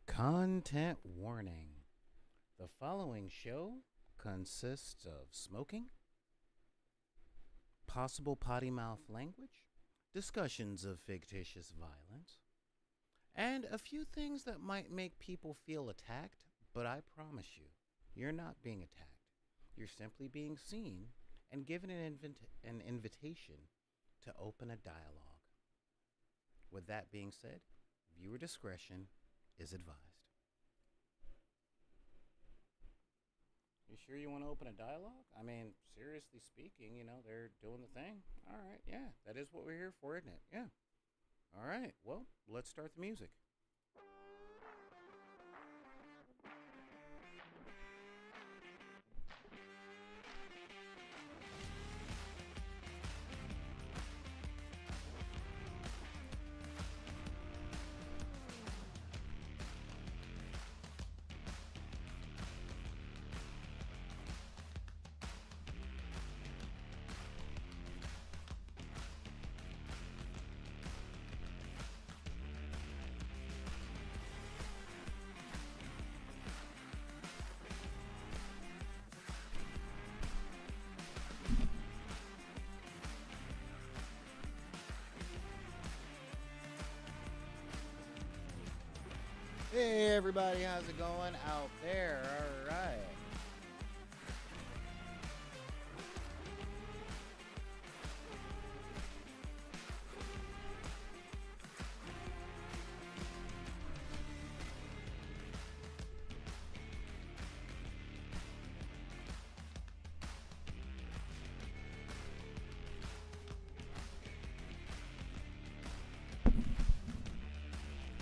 Content warning. The following show consists of smoking, possible potty mouth language, discussions of fictitious violence, and a few things that might make people feel attacked, but I promise you, you're not being attacked. You're simply being seen and given an invitation to open a dialogue. With that being said, viewer discretion is advised. You sure you want to open a dialogue? I mean, seriously speaking, they're doing the thing. All right, yeah, that is what we're here for, isn't it? Yeah. All right, well, let's start the music. Hey everybody, how's it going out there? All right.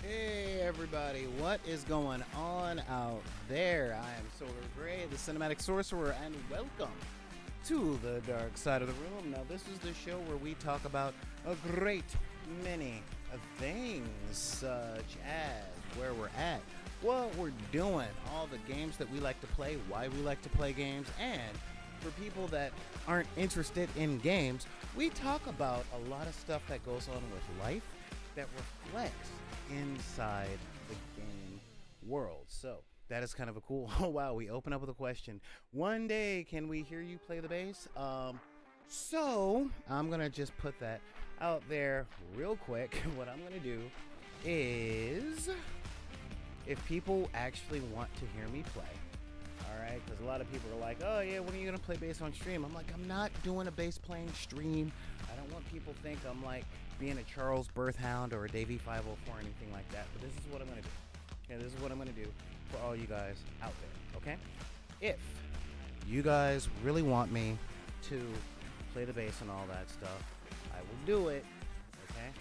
Hey everybody, what is going on out there? I am Solar Gray, the Cinematic Sorcerer, and welcome to the dark side of the room. Now, this is the show where we talk about a great many things, such as where we're at, what we're doing, all the games that we like to play, why we like to play games, and for people that aren't interested in games, we talk about a lot of stuff that goes on with life that reflects inside the game world. So that is kind of a cool. Oh wow, we open up with a question. One day, can we hear you play the bass? So I'm gonna just put that out there real quick. What I'm gonna do is, if people actually want to hear me play, all right, because a lot of people are like, oh yeah, when are you gonna play bass on stream? I'm like, I'm not doing a bass playing stream. I don't want people to think I'm like being a Charles Birthhound or a Davey 504 or anything like that, but this is what I'm gonna do. Okay, this is what I'm gonna do for all you guys out there. Okay, if you guys really want me to play the bass and all that stuff, I will do it. Okay,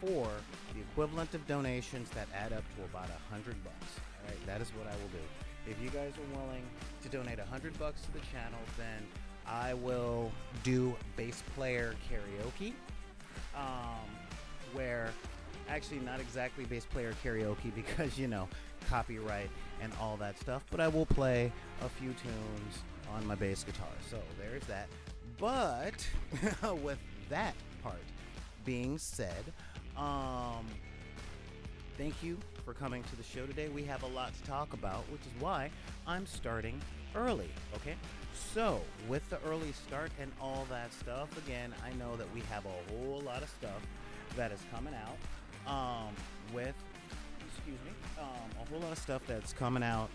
for the equivalent of donations that add up to about $100. All right, that is what I will do. If you guys are willing to donate $100 to the channel, then I will do bass player karaoke. Where actually not exactly bass player karaoke because copyright and all that stuff, but I will play a few tunes on my bass guitar. So there's that. But with that part being said, thank you for coming to the show today. We have a lot to talk about, which is why I'm starting early, okay? So, with the early start and all that stuff, again, I know that we have a whole lot of stuff that is coming out, a whole lot of stuff that's coming out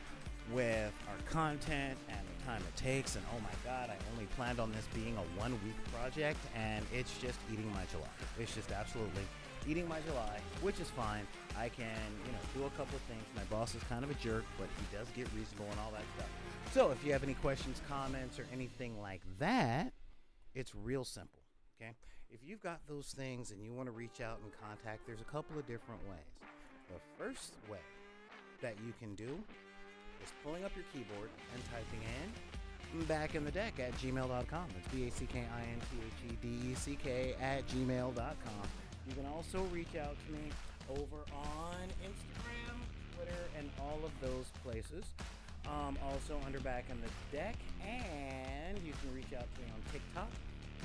with our content and the time it takes, and oh my god, I only planned on this being a 1 week project, and it's just eating my July. It's just absolutely eating my July, which is fine. I can, do a couple of things. My boss is kind of a jerk, but he does get reasonable and all that stuff. So if you have any questions, comments, or anything like that, it's real simple, okay? If you've got those things and you want to reach out and contact, there's a couple of different ways. The first way that you can do is pulling up your keyboard and typing in back in the deck at gmail.com. It's BACKINTHEDECK at gmail.com. You can also reach out to me over on Instagram, Twitter, and all of those places. Also under Back in the Deck, and you can reach out to me on TikTok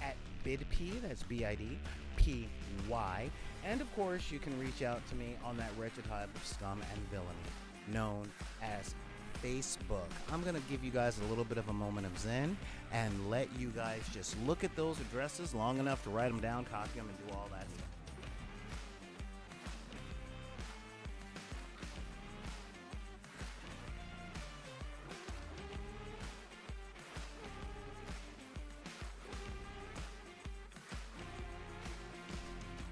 at BidP, that's BIDPY, and of course you can reach out to me on that wretched hive of scum and villainy known as Facebook. I'm going to give you guys a little bit of a moment of zen and let you guys just look at those addresses long enough to write them down, copy them, and do all that stuff.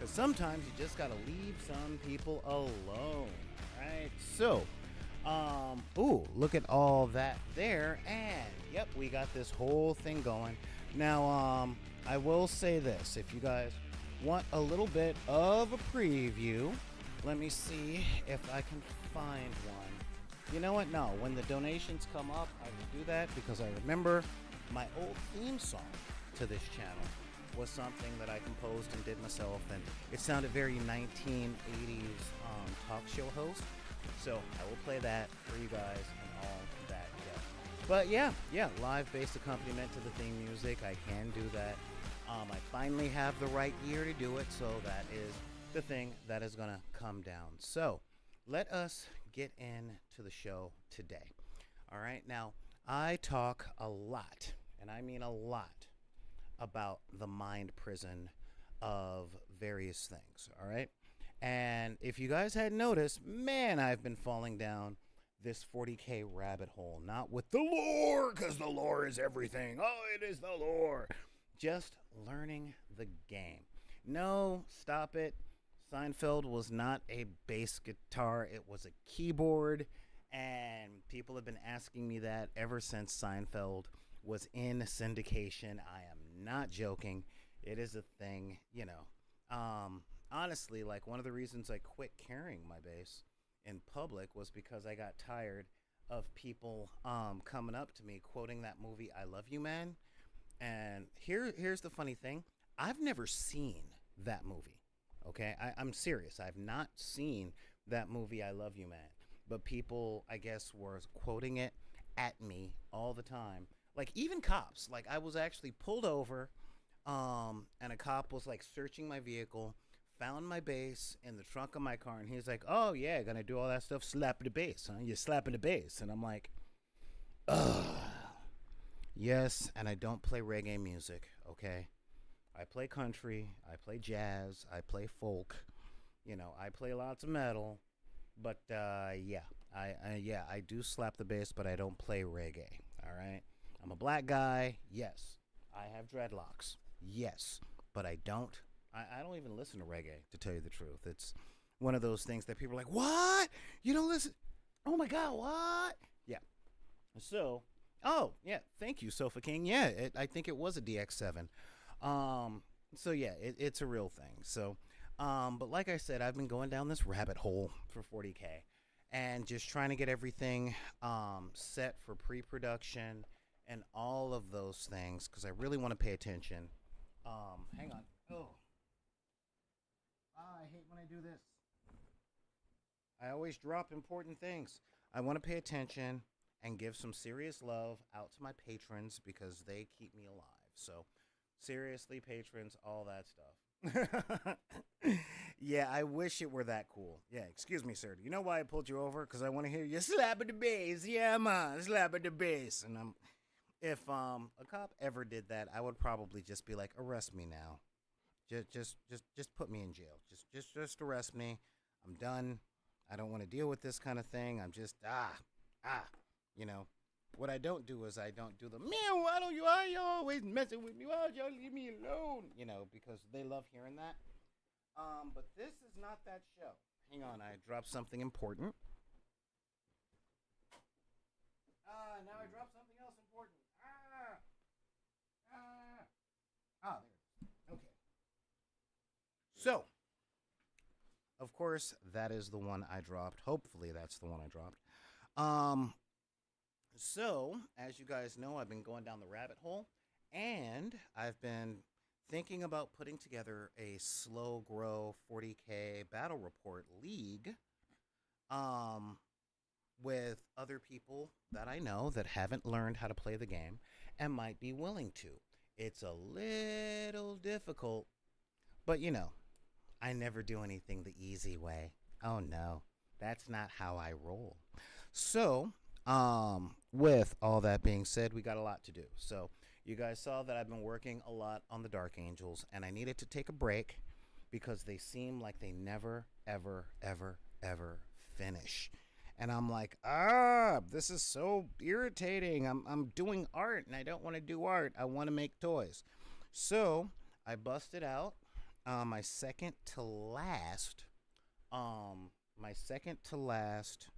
Because sometimes you just gotta leave some people alone. Right? So, ooh, look at all that there. And, yep, we got this whole thing going. Now, I will say this. If you guys want a little bit of a preview, let me see if I can find one. You know what? No, when the donations come up, I will do that because I remember my old theme song to this channel was something that I composed and did myself, and it sounded very 1980s talk show host. So I will play that for you guys and all that. Yeah. But yeah, live-based accompaniment to the theme music. I can do that. I finally have the right year to do it, so that is the thing that is going to come down. So let us get into the show today. All right, now I talk a lot, and I mean a lot, about the mind prison of various things. All right, and if you guys hadn't noticed, man, I've been falling down this 40K rabbit hole, not with the lore, because the lore is everything. Oh, it is the lore. Just learning the game. No, stop it. Seinfeld was not a bass guitar, it was a keyboard, and people have been asking me that ever since Seinfeld was in syndication. I am not joking. It is a thing, you know. Honestly, like, one of the reasons I quit carrying my bass in public was because I got tired of people coming up to me quoting that movie I Love You Man. And here's the funny thing. I've never seen that movie. Okay, I'm serious. I've not seen that movie, I Love You Man. But people, I guess, were quoting it at me all the time. Like, even cops. Like, I was actually pulled over, and a cop was, like, searching my vehicle, found my bass in the trunk of my car, and he's like, oh, yeah, gonna do all that stuff, slap the bass, huh? You're slapping the bass. And I'm like, ugh. Yes, and I don't play reggae music, okay? I play country, I play jazz, I play folk, you know, I play lots of metal, but yeah, I do slap the bass, but I don't play reggae. All right, I'm a black guy. Yes, I have dreadlocks. Yes, but I don't. I don't even listen to reggae, to tell you the truth. It's one of those things that people are like, "What? You don't listen? Oh my God, what?" Yeah. So, oh yeah, thank you, Sofa King. Yeah, I think it was a DX7. So yeah, it's a real thing. So, but like I said, I've been going down this rabbit hole for 40K and just trying to get everything, set for pre-production and all of those things. Cause I really want to pay attention. Hang on. Oh, I hate when I do this. I always drop important things. I want to pay attention and give some serious love out to my patrons because they keep me alive. So, seriously, patrons, all that stuff. Yeah, I wish it were that cool. Yeah, excuse me, sir. You know why I pulled you over? Because I want to hear you slapping the bass. Yeah, man, slapping the bass. And if a cop ever did that, I would probably just be like, arrest me now. Just put me in jail. Just arrest me. I'm done. I don't want to deal with this kind of thing. I'm just you know. What I don't do is I don't do the, man, why you always messing with me? Why y'all leave me alone? You know, because they love hearing that. But this is not that show. Hang on, I dropped something important. Now I dropped something else important. There it is. Okay. So, of course, that is the one I dropped. Hopefully, that's the one I dropped. So, as you guys know, I've been going down the rabbit hole, and I've been thinking about putting together a slow grow 40K battle report league with other people that I know that haven't learned how to play the game and might be willing to. It's a little difficult, but you know, I never do anything the easy way. Oh no, that's not how I roll. So, with all that being said, we got a lot to do. So you guys saw that I've been working a lot on the Dark Angels, and I needed to take a break because they seem like they never, ever, ever, ever finish. And I'm like, this is so irritating. I'm doing art, and I don't want to do art. I want to make toys. So I busted out my second to last, um, my second to last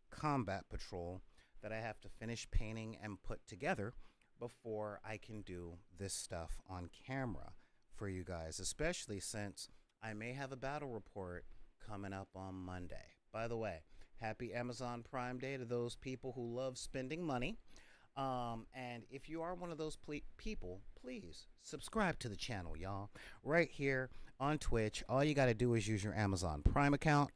combat patrol that I have to finish painting and put together before I can do this stuff on camera for you guys, especially since I may have a battle report coming up on Monday. By the way, happy Amazon Prime Day to those people who love spending money. And if you are one of those people, please subscribe to the channel, y'all. Right here on Twitch, all you got to do is use your Amazon Prime account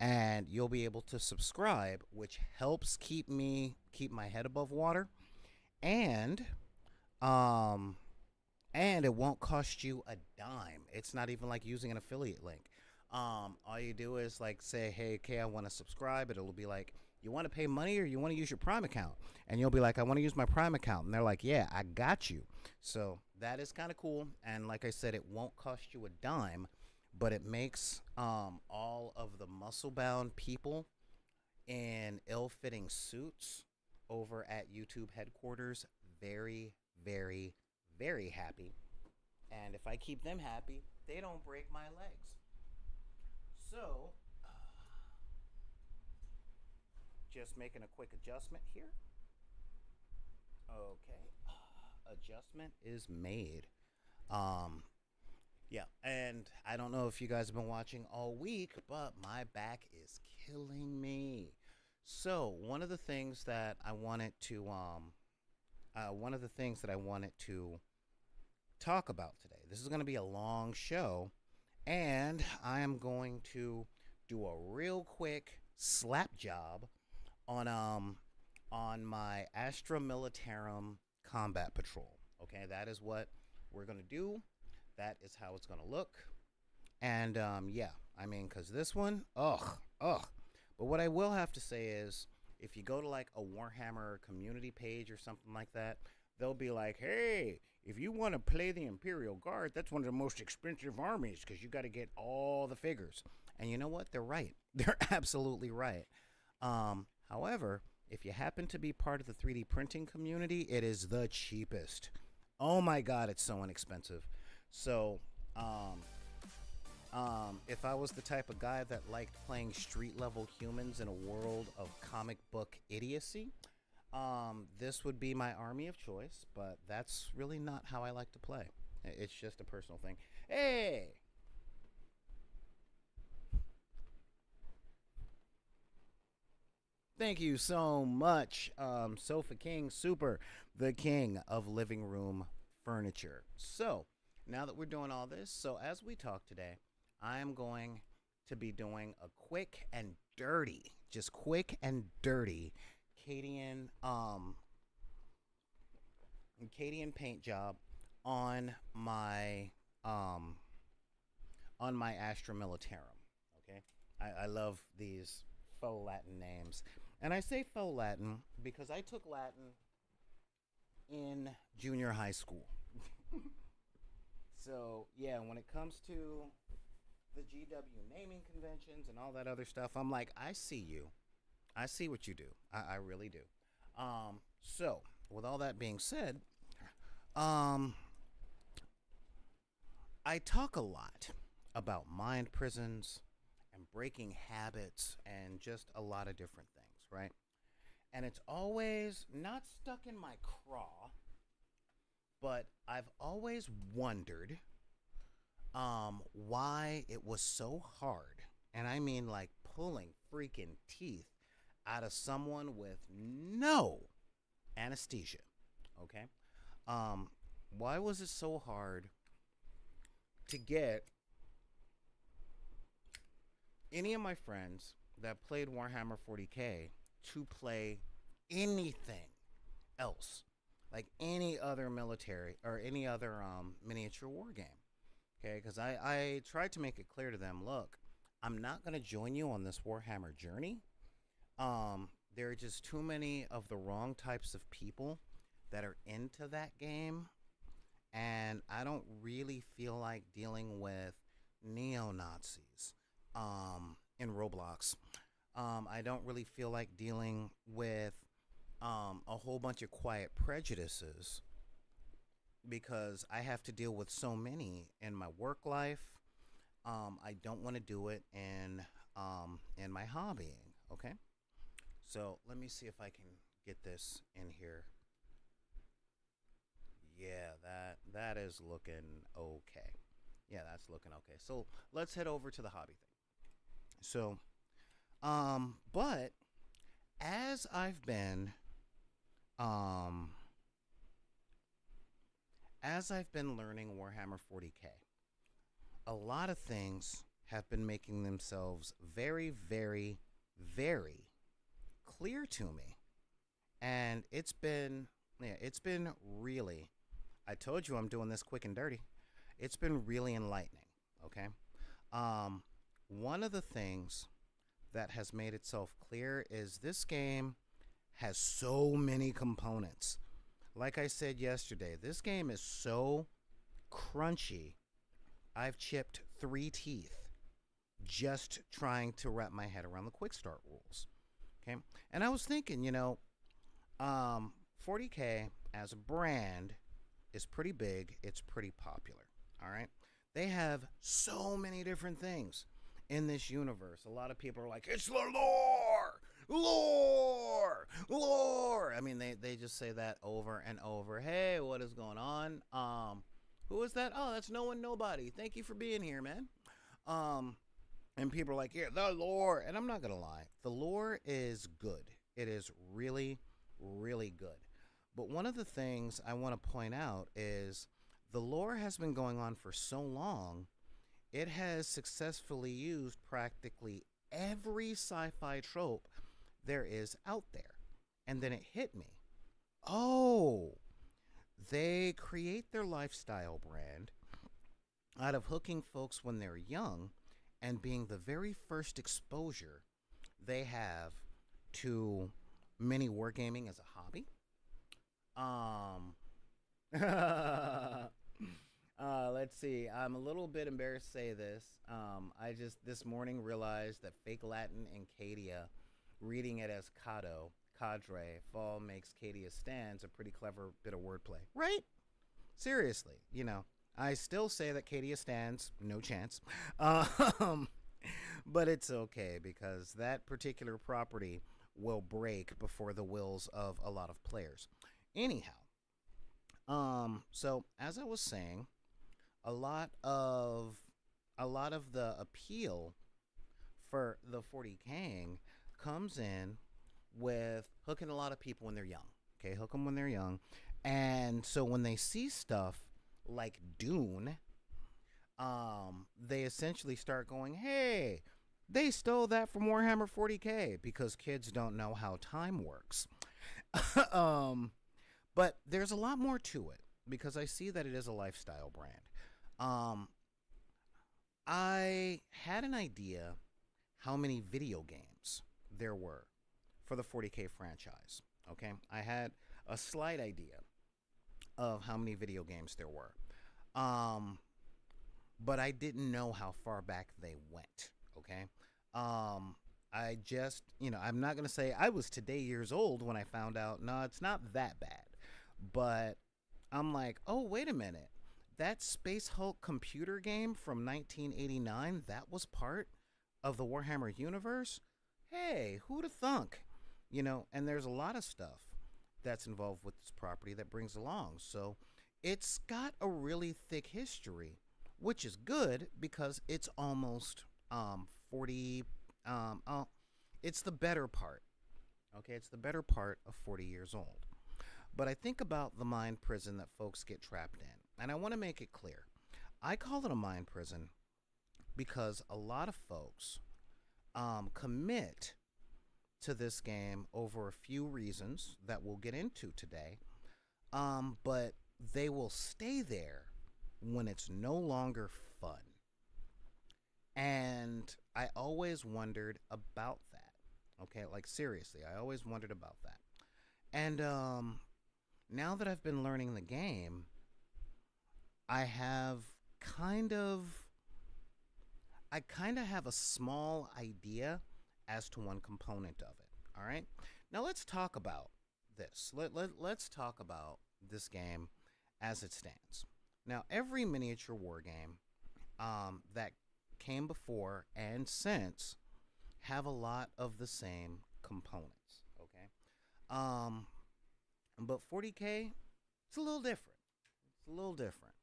and you'll be able to subscribe, which helps keep my head above water, and um and it won't cost you a dime. It's not even like using an affiliate link. All you do is like say, hey, okay, I want to subscribe. It'll be like, you want to pay money or you want to use your Prime account? And you'll be like, I want to use my Prime account. And they're like, yeah, I got you. So that is kind of cool. And like I said, it won't cost you a dime, but it makes all of the muscle bound people in ill fitting suits over at YouTube headquarters very, very, very happy. And if I keep them happy, they don't break my legs. So, just making a quick adjustment here. Okay. Adjustment is made. Um, yeah, and I don't know if you guys have been watching all week, but my back is killing me. So, one of the things that I wanted to talk about today. This is going to be a long show, and I am going to do a real quick slap job on my Astra Militarum combat patrol. Okay, that is what we're going to do. That is how it's going to look. And yeah, I mean, because this one, ugh. But what I will have to say is, if you go to like a Warhammer community page or something like that, they'll be like, hey, if you want to play the Imperial Guard, that's one of the most expensive armies because you got to get all the figures. And you know what? They're right. They're absolutely right. However, if you happen to be part of the 3D printing community, it is the cheapest. Oh my God, it's so inexpensive. So, if I was the type of guy that liked playing street level humans in a world of comic book idiocy, this would be my army of choice, but that's really not how I like to play. It's just a personal thing. Hey! Thank you so much, Sofa King Super, the king of living room furniture. So, now that we're doing all this, so as we talk today, I am going to be doing a quick and dirty, just quick and dirty Cadian, Cadian paint job on my um, on my Astra Militarum. Okay, I love these faux Latin names, and I say faux Latin because I took Latin in junior high school. So yeah, when it comes to the GW naming conventions and all that other stuff, I'm like, I see you. I see what you do. I really do. So, with all that being said, um, I talk a lot about mind prisons and breaking habits and just a lot of different things, right? And it's always not stuck in my craw, but I've always wondered why it was so hard, and I mean like pulling freaking teeth out of someone with no anesthesia. Okay, um, why was it so hard to get any of my friends that played Warhammer 40K to play anything else, like any other military or any other miniature war game? Okay, because I tried to make it clear to them, look, I'm not going to join you on this Warhammer journey. There are just too many of the wrong types of people that are into that game, and I don't really feel like dealing with neo-Nazis in Roblox. I don't really feel like dealing with a whole bunch of quiet prejudices because I have to deal with so many in my work life. I don't want to do it in my hobbying. Okay, so let me see if I can get this in here. Yeah, that is looking okay. Yeah, that's looking okay. So let's head over to the hobby thing. So, but as I've been, um, as I've been learning Warhammer 40k, a lot of things have been making themselves very, very, very clear to me, and it's been really. I told you I'm doing this quick and dirty. It's been really enlightening. Okay. Um, One of the things that has made itself clear is this game has so many components. Like I said yesterday, this game is so crunchy. I've chipped 3 teeth just trying to wrap my head around the quick start rules. Okay. And I was thinking, 40K as a brand is pretty big, it's pretty popular. All right. They have so many different things in this universe. A lot of people are like, it's the lore, lore, lore. I mean, they just say that over and over. Hey, what is going on? Who is that? Oh, that's no one, nobody. Thank you for being here, man. Um, and people are like, yeah, the lore. And I'm not going to lie, the lore is good. It is really, really good. But one of the things I want to point out is the lore has been going on for so long, it has successfully used practically every sci fi trope there is out there. And then it hit me. Oh, they create their lifestyle brand out of hooking folks when they're young and being the very first exposure they have to mini wargaming as a hobby. Um, let's see. I'm a little bit embarrassed to say this. I just this morning realized that fake Latin in Cadia, reading it as Cado, cadre, fall makes Cadia stands a pretty clever bit of wordplay. Right? Seriously, I still say that Cadia stands, no chance. Um, but it's okay because that particular property will break before the wills of a lot of players. Anyhow, so as I was saying, a lot of a lot of the appeal for the 40 Kang comes in with hooking a lot of people when they're young. Okay, hook them when they're young, and so when they see stuff like Dune, they essentially start going, "Hey, they stole that from Warhammer 40K," because kids don't know how time works. um, but there's a lot more to it because I see that it is a lifestyle brand. Um, I had an idea how many video games there were for the 40K franchise. Okay, I had a slight idea of how many video games there were. Um, but I didn't know how far back they went. Okay. Um, I just, I'm not going to say I was today years old when I found out, no, it's not that bad. But I'm like, oh, wait a minute. That Space Hulk computer game from 1989, that was part of the Warhammer universe? Hey, who'da thunk? And there's a lot of stuff that's involved with this property that brings along. So it's got a really thick history, which is good because it's almost 40. Oh, it's the better part. Okay, it's the better part of 40 years old. But I think about the mind prison that folks get trapped in. And I want to make it clear. I call it a mind prison because a lot of folks commit to this game over a few reasons that we'll get into today. But they will stay there when it's no longer fun. And I always wondered about that. Okay, like seriously, I always wondered about that. And now that I've been learning the game, I have kind of I kind of have a small idea as to one component of it. All right. Now let's talk about this. Let's talk about this game as it stands. Now, every miniature war game that came before and since have a lot of the same components. Okay, um, but 40K, it's a little different. It's a little different.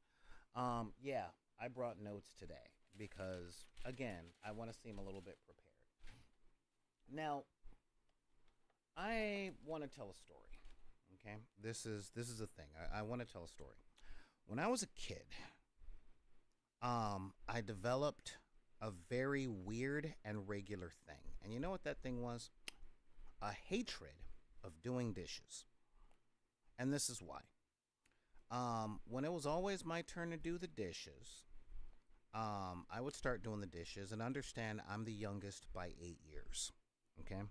Yeah, I brought notes today because again, I want to seem a little bit prepared. Now, I want to tell a story. Okay, this is a thing. I want to tell a story. When I was a kid, I developed a very weird and regular thing, and you know what that thing was? A hatred of doing dishes, and this is why. When it was always my turn to do the dishes, I would start doing the dishes, and understand I'm the youngest by 8 years. Okay,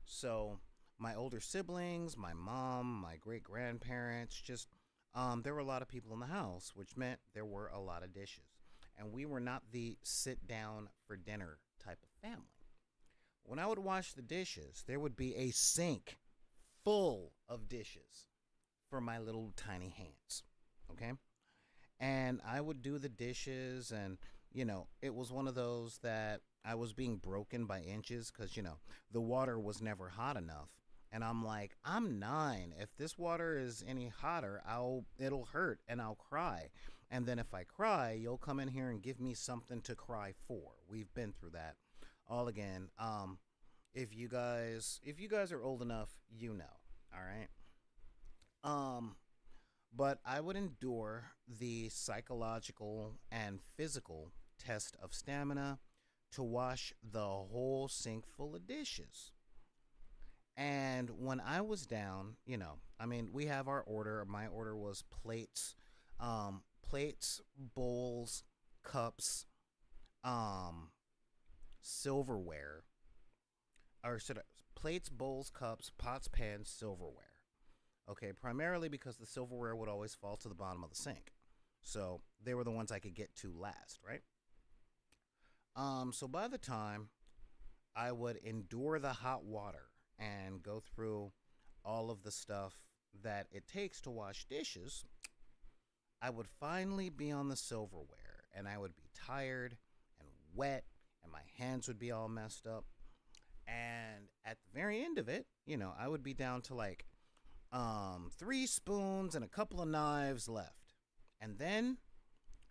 so my older siblings, my mom, my great grandparents, just there were a lot of people in the house, which meant there were a lot of dishes. And we were not the sit down for dinner type of family. When I would wash the dishes, there would be a sink full of dishes for my little tiny hands. Okay? And I would do the dishes, and, it was one of those that I was being broken by inches because, the water was never hot enough. And I'm like, I'm 9. If this water is any hotter, it'll hurt and I'll cry. And then if I cry, you'll come in here and give me something to cry for. We've been through that all again. If you guys are old enough, you know. All right. Um, but I would endure the psychological and physical test of stamina to wash the whole sink full of dishes. And when I was down, we have our order. My order was plates, bowls, cups, um, silverware, or should I, plates, bowls, cups, pots, pans, silverware. Okay, primarily because the silverware would always fall to the bottom of the sink. So they were the ones I could get to last, right? So by the time I would endure the hot water and go through all of the stuff that it takes to wash dishes, I would finally be on the silverware, and I would be tired and wet, and my hands would be all messed up. And at the very end of it, I would be down to like 3 spoons and a couple of knives left. And then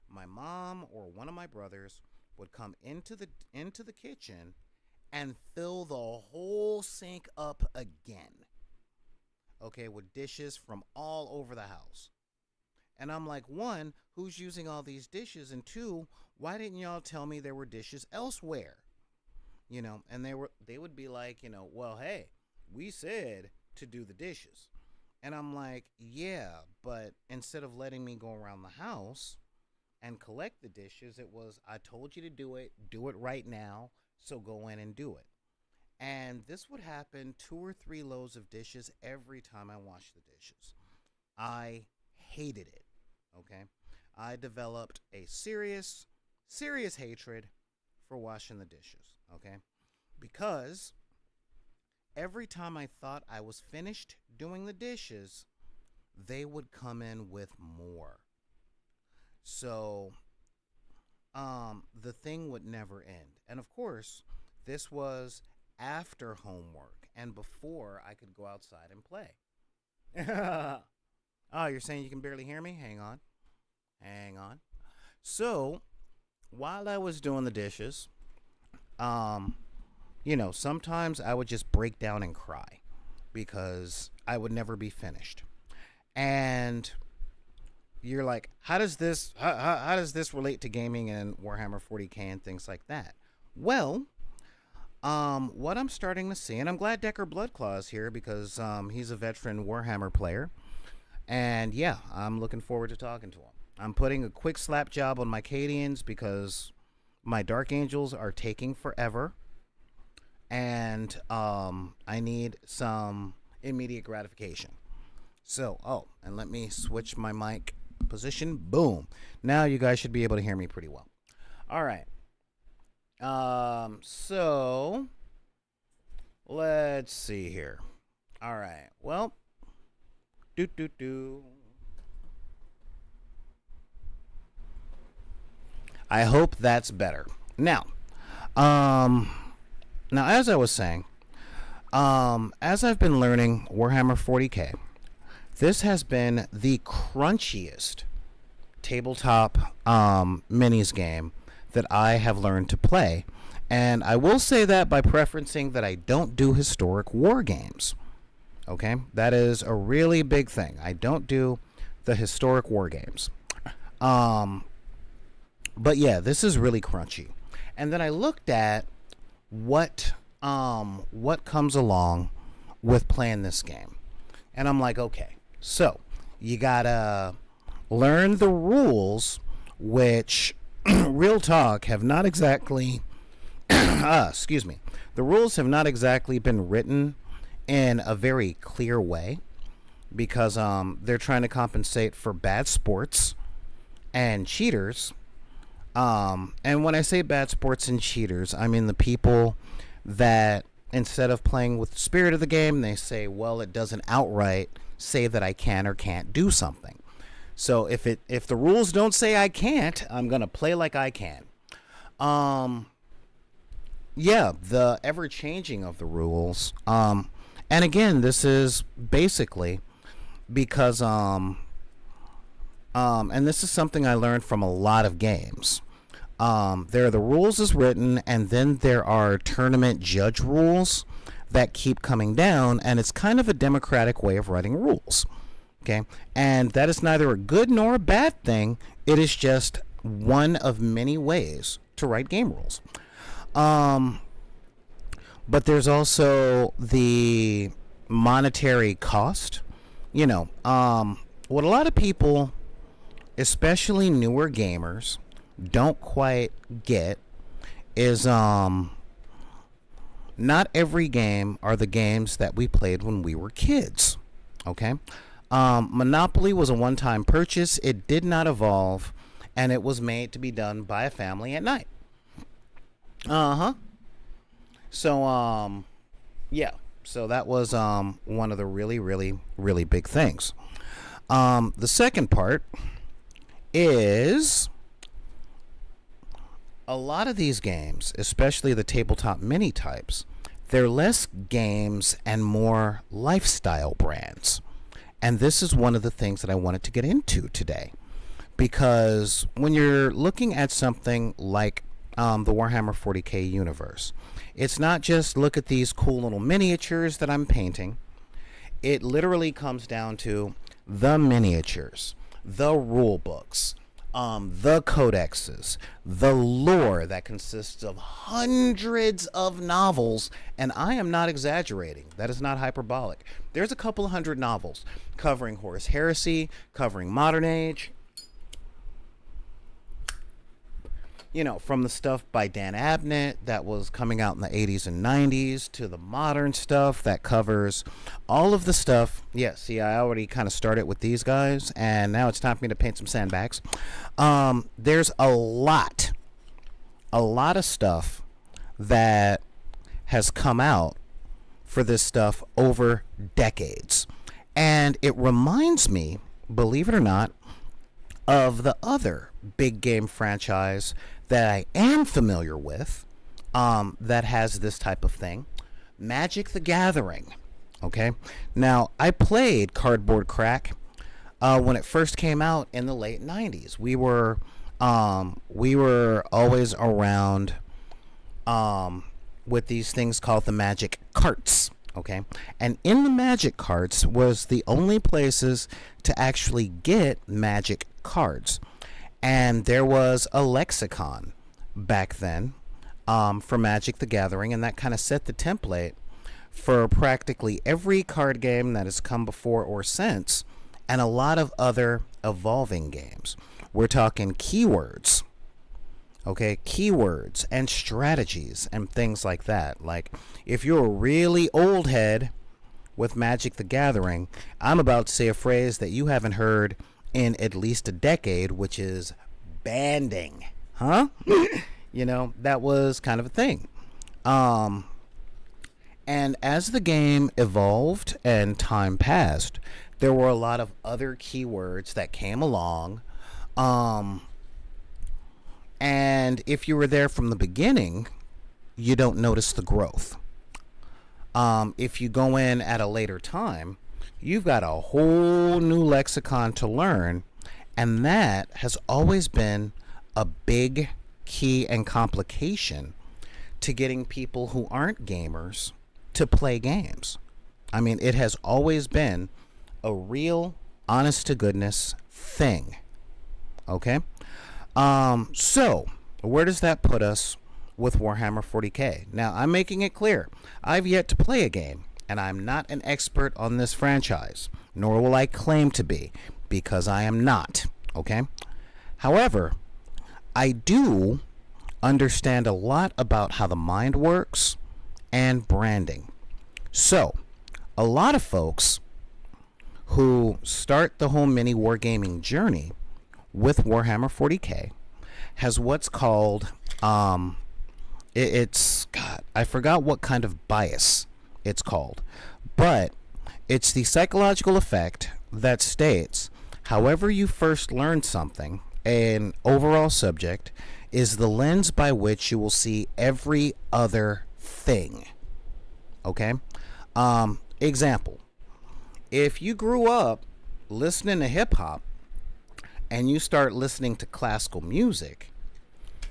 my mom or one of my brothers would come into the kitchen and fill the whole sink up again. Okay, with dishes from all over the house. And I'm like, one, who's using all these dishes? And two, why didn't y'all tell me there were dishes elsewhere? And they would be like, well, hey, we said to do the dishes. And I'm like, yeah, but instead of letting me go around the house and collect the dishes, it was, I told you to do it right now, so go in and do it. And this would happen 2 or 3 loads of dishes every time I washed the dishes. I hated it. Okay. I developed a serious, serious hatred for washing the dishes. Okay. Because every time I thought I was finished doing the dishes, they would come in with more. So, the thing would never end. And of course, this was after homework and before I could go outside and play. Oh, you're saying you can barely hear me? Hang on. Hang on. So, while I was doing the dishes, sometimes I would just break down and cry because I would never be finished. And you're like, how does this relate to gaming and Warhammer 40K and things like that? Well, what I'm starting to see, and I'm glad Decker Bloodclaw is here because he's a veteran Warhammer player, and yeah, I'm looking forward to talking to him. I'm putting a quick slap job on my Cadians because my Dark Angels are taking forever, and I need some immediate gratification. So, and let me switch my mic position. Boom. Now you guys should be able to hear me pretty well. All right. So let's see here. All right. Well, do do do. I hope that's better. Now, um, now as I was saying, as I've been learning Warhammer 40k, this has been the crunchiest tabletop minis game that I have learned to play. And I will say that by preferencing that I don't do historic war games. Okay? That is a really big thing. I don't do the historic war games. But yeah, this is really crunchy. And then I looked at what comes along with playing this game. And I'm like, okay, so you gotta learn the rules, which real talk have not exactly excuse me. The rules have not exactly been written in a very clear way because they're trying to compensate for bad sports and cheaters. And when I say bad sports and cheaters, I mean the people that instead of playing with the spirit of the game, they say, well, it doesn't outright say that I can or can't do something. So if the rules don't say I can't, I'm gonna play like I can. Yeah, the ever changing of the rules. And again, this is basically because and this is something I learned from a lot of games. There are the rules as written, and then there are tournament judge rules that keep coming down, and it's kind of a democratic way of writing rules. Okay, and that is neither a good nor a bad thing. It is just one of many ways to write game rules. But there's also the monetary cost. You know, what a lot of people, especially newer gamers, don't quite get is not every game are the games that we played when we were kids. Okay? Monopoly was a one-time purchase. It did not evolve, and it was made to be done by a family at night. So, yeah. So that was one of the really, really, really big things. The second part is a lot of these games, especially the tabletop mini types, they're less games and more lifestyle brands. And this is one of the things that I wanted to get into today. Because when you're looking at something like the Warhammer 40k universe, it's not just look at these cool little miniatures that I'm painting. It literally comes down to the miniatures, the rule books, the codexes, the lore that consists of hundreds of novels, and I am not exaggerating. That is not hyperbolic. There's a couple hundred novels covering Horus Heresy, covering Modern Age. You know, from the stuff by Dan Abnett that was coming out in the 80s and 90s to the modern stuff that covers all of the stuff. Yeah, see, I already kind of started with these guys, and now it's time for me to paint some sandbags. There's a lot of stuff that has come out for this stuff over decades. And it reminds me, believe it or not, of the other big game franchise that I am familiar with that has this type of thing. Magic the Gathering. Okay? Now, I played Cardboard Crack when it first came out in the late 90s. We were always around with these things called the Magic Carts. Okay? And in the Magic Carts was the only places to actually get Magic cards. And there was a lexicon back then for Magic the Gathering, and that kind of set the template for practically every card game that has come before or since, and a lot of other evolving games. We're talking keywords, okay? Keywords and strategies and things like that. Like, if you're a really old head with Magic the Gathering, I'm about to say a phrase that you haven't heard in at least a decade, which is banding. Huh? You know, that was kind of a thing. And as the game evolved and time passed, there were a lot of other keywords that came along. And if you were there from the beginning, you don't notice the growth. If you go in at a later time, you've got a whole new lexicon to learn, and that has always been a big key and complication to getting people who aren't gamers to play games. I mean, it has always been a real, honest to goodness thing. Okay? So, where does that put us with Warhammer 40k? Now, I'm making it clear. I've yet to play a game, and I'm not an expert on this franchise, nor will I claim to be, because I am not. Okay? However, I do understand a lot about how the mind works and branding. So, a lot of folks who start the whole mini wargaming journey with Warhammer 40k has what's called it's God, I forgot what kind of bias it's called, but it's the psychological effect that states however you first learn something, an overall subject, is the lens by which you will see every other thing. Okay? Example. If you grew up listening to hip hop and you start listening to classical music,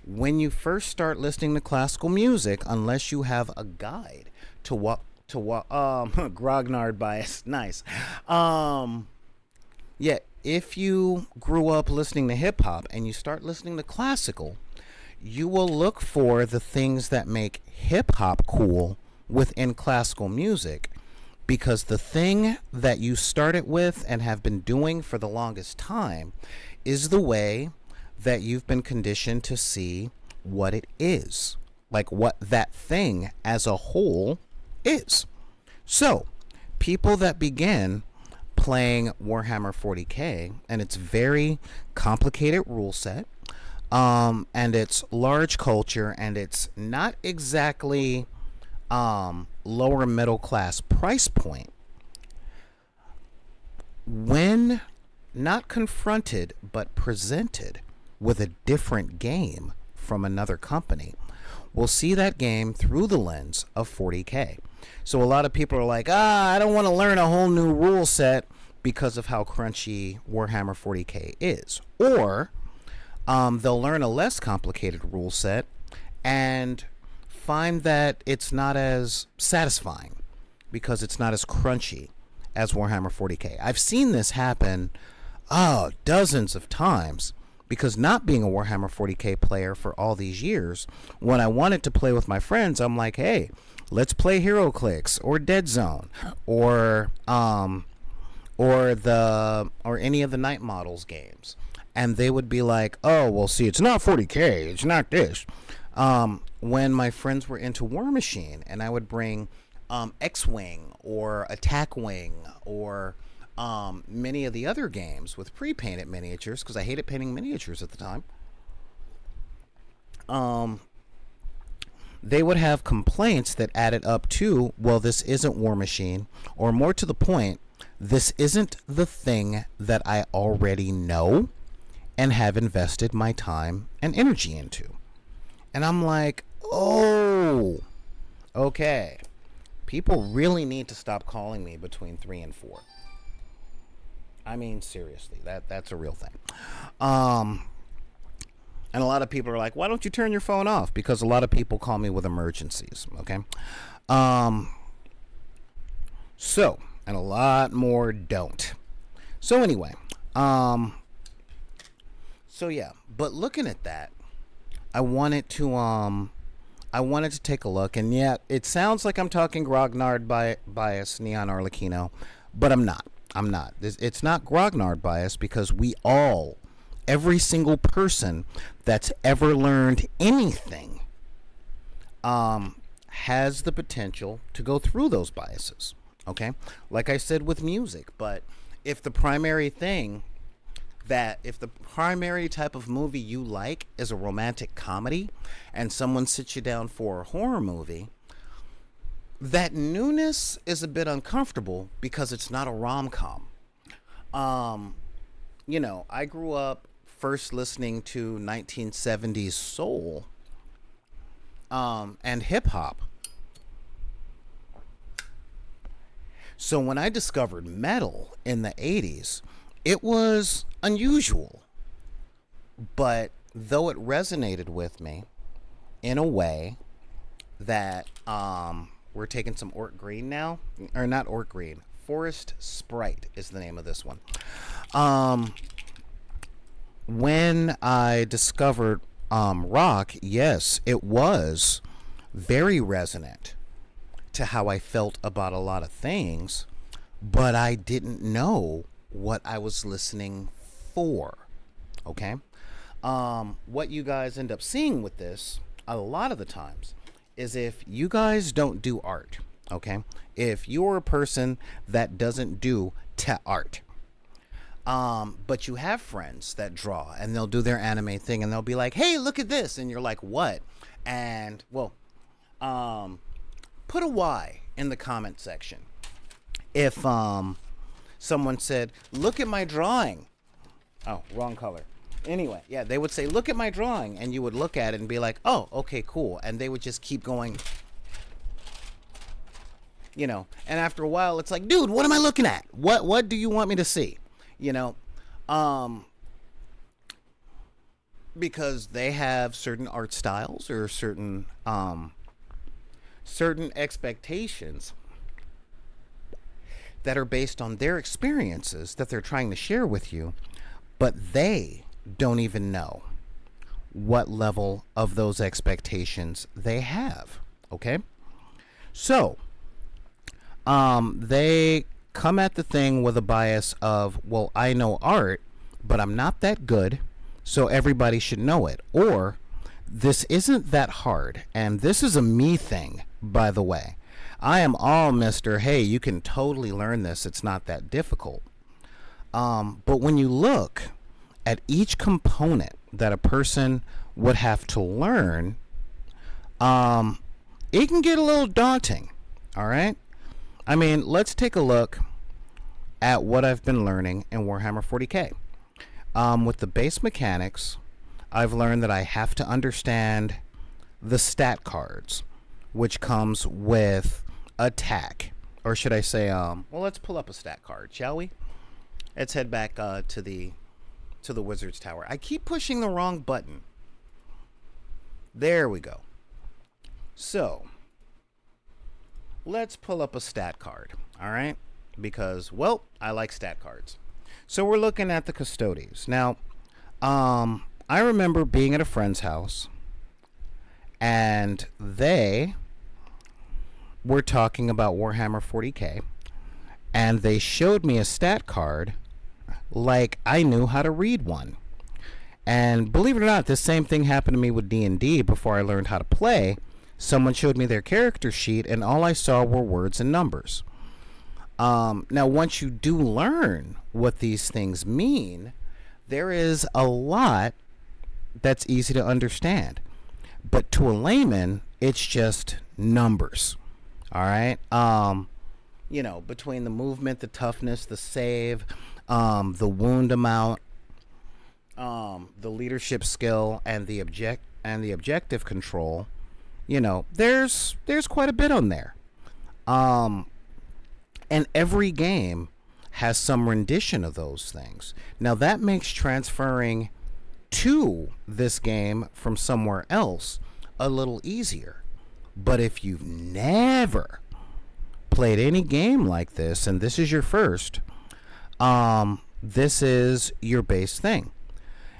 when you first start listening to classical music, unless you have a guide to what grognard bias, nice. Yeah, if you grew up listening to hip hop and you start listening to classical, you will look for the things that make hip hop cool within classical music, because the thing that you started with and have been doing for the longest time is the way that you've been conditioned to see what it is, like what that thing as a whole is. So, people that begin playing Warhammer 40k, and it's very complicated rule set, and it's large culture, and it's not exactly lower middle class price point, when not confronted but presented with a different game from another company, will see that game through the lens of 40k. So a lot of people are like, I don't want to learn a whole new rule set because of how crunchy Warhammer 40k is. Or they'll learn a less complicated rule set and find that it's not as satisfying because it's not as crunchy as Warhammer 40k. I've seen this happen dozens of times, because not being a Warhammer 40k player for all these years, when I wanted to play with my friends, I'm like, hey, let's play HeroClix or Dead Zone or any of the Night Models games. And they would be like, oh, well, see, it's not 40k, it's not this. When my friends were into War Machine, and I would bring X-Wing or Attack Wing or many of the other games with pre-painted miniatures, because I hated painting miniatures at the time, they would have complaints that added up to, well, this isn't War Machine, or more to the point, this isn't the thing that I already know and have invested my time and energy into. And I'm like, oh, okay. People really need to stop calling me between 3 and 4. I mean, seriously, that's a real thing. And a lot of people are like, why don't you turn your phone off? Because a lot of people call me with emergencies, okay? So, and a lot more don't. So anyway, so yeah, but looking at that, I wanted to take a look, and yeah, it sounds like I'm talking grognard bias, Neon Arlecchino, but I'm not. It's not grognard bias, because every single person that's ever learned anything has the potential to go through those biases, okay? Like I said with music, but if the primary type of movie you like is a romantic comedy and someone sits you down for a horror movie, that newness is a bit uncomfortable because it's not a rom-com. I grew up first listening to 1970s soul and hip hop. So when I discovered metal in the 80s, it was unusual. But though it resonated with me in a way that we're taking some Orc Green now, or not Orc Green, Forest Sprite is the name of this one. When I discovered rock, yes, it was very resonant to how I felt about a lot of things, but I didn't know what I was listening for. Okay? What you guys end up seeing with this a lot of the times is if you guys don't do art, okay? If you're a person that doesn't do art, but you have friends that draw and they'll do their anime thing and they'll be like, hey, look at this. And you're like, what? And, well, put a Y in the comment section. If someone said, look at my drawing. Oh, wrong color. Anyway, yeah, they would say, look at my drawing. And you would look at it and be like, oh, okay, cool. And they would just keep going, you know. And after a while, it's like, dude, what am I looking at? What do you want me to see? You know, because they have certain art styles or certain expectations that are based on their experiences that they're trying to share with you, but they don't even know what level of those expectations they have. Okay? So, they come at the thing with a bias of, well, I know art, but I'm not that good, so everybody should know it. Or, this isn't that hard, and this is a me thing, by the way. I am all Mr. Hey, you can totally learn this. It's not that difficult. But when you look at each component that a person would have to learn, it can get a little daunting. All right? I mean, let's take a look at what I've been learning in Warhammer 40K. With the base mechanics, I've learned that I have to understand the stat cards, which comes with attack. Or should I say, well, let's pull up a stat card, shall we? Let's head back to the Wizard's Tower. I keep pushing the wrong button. There we go. So, let's pull up a stat card, all right? Because, well, I like stat cards. So we're looking at the Custodes. Now, I remember being at a friend's house, and they were talking about Warhammer 40K, and they showed me a stat card like I knew how to read one. And believe it or not, this same thing happened to me with D&D before I learned how to play. Someone showed me their character sheet, and all I saw were words and numbers. Now, once you do learn what these things mean, there is a lot that's easy to understand. But to a layman, it's just numbers. All right? You know, between the movement, the toughness, the save, the wound amount, the leadership skill, and the objective control, you know, there's quite a bit on there. And every game has some rendition of those things. Now that makes transferring to this game from somewhere else a little easier. But if you've never played any game like this, and this is your first, this is your base thing.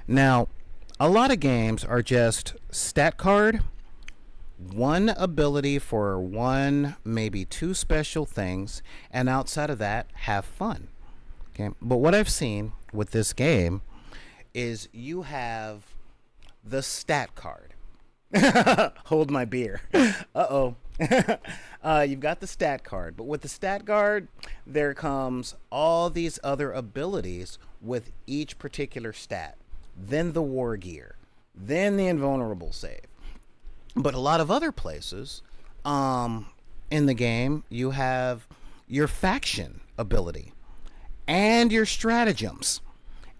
Now, a lot of games are just stat card, one ability for one, maybe two special things, and outside of that, have fun. Okay, but what I've seen with this game is you have the stat card. Hold my beer. Uh-oh. You've got the stat card, but with the stat card, there comes all these other abilities with each particular stat. Then the war gear, then the invulnerable save. But a lot of other places in the game, you have your faction ability and your stratagems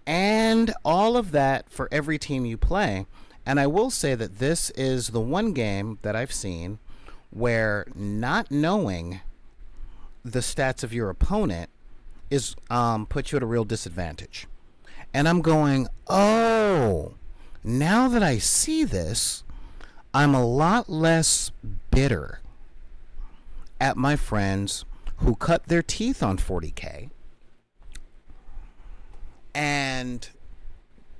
and all of that for every team you play. And I will say that this is the one game that I've seen where not knowing the stats of your opponent is puts you at a real disadvantage. And I'm going, oh, now that I see this, I'm a lot less bitter at my friends who cut their teeth on 40K and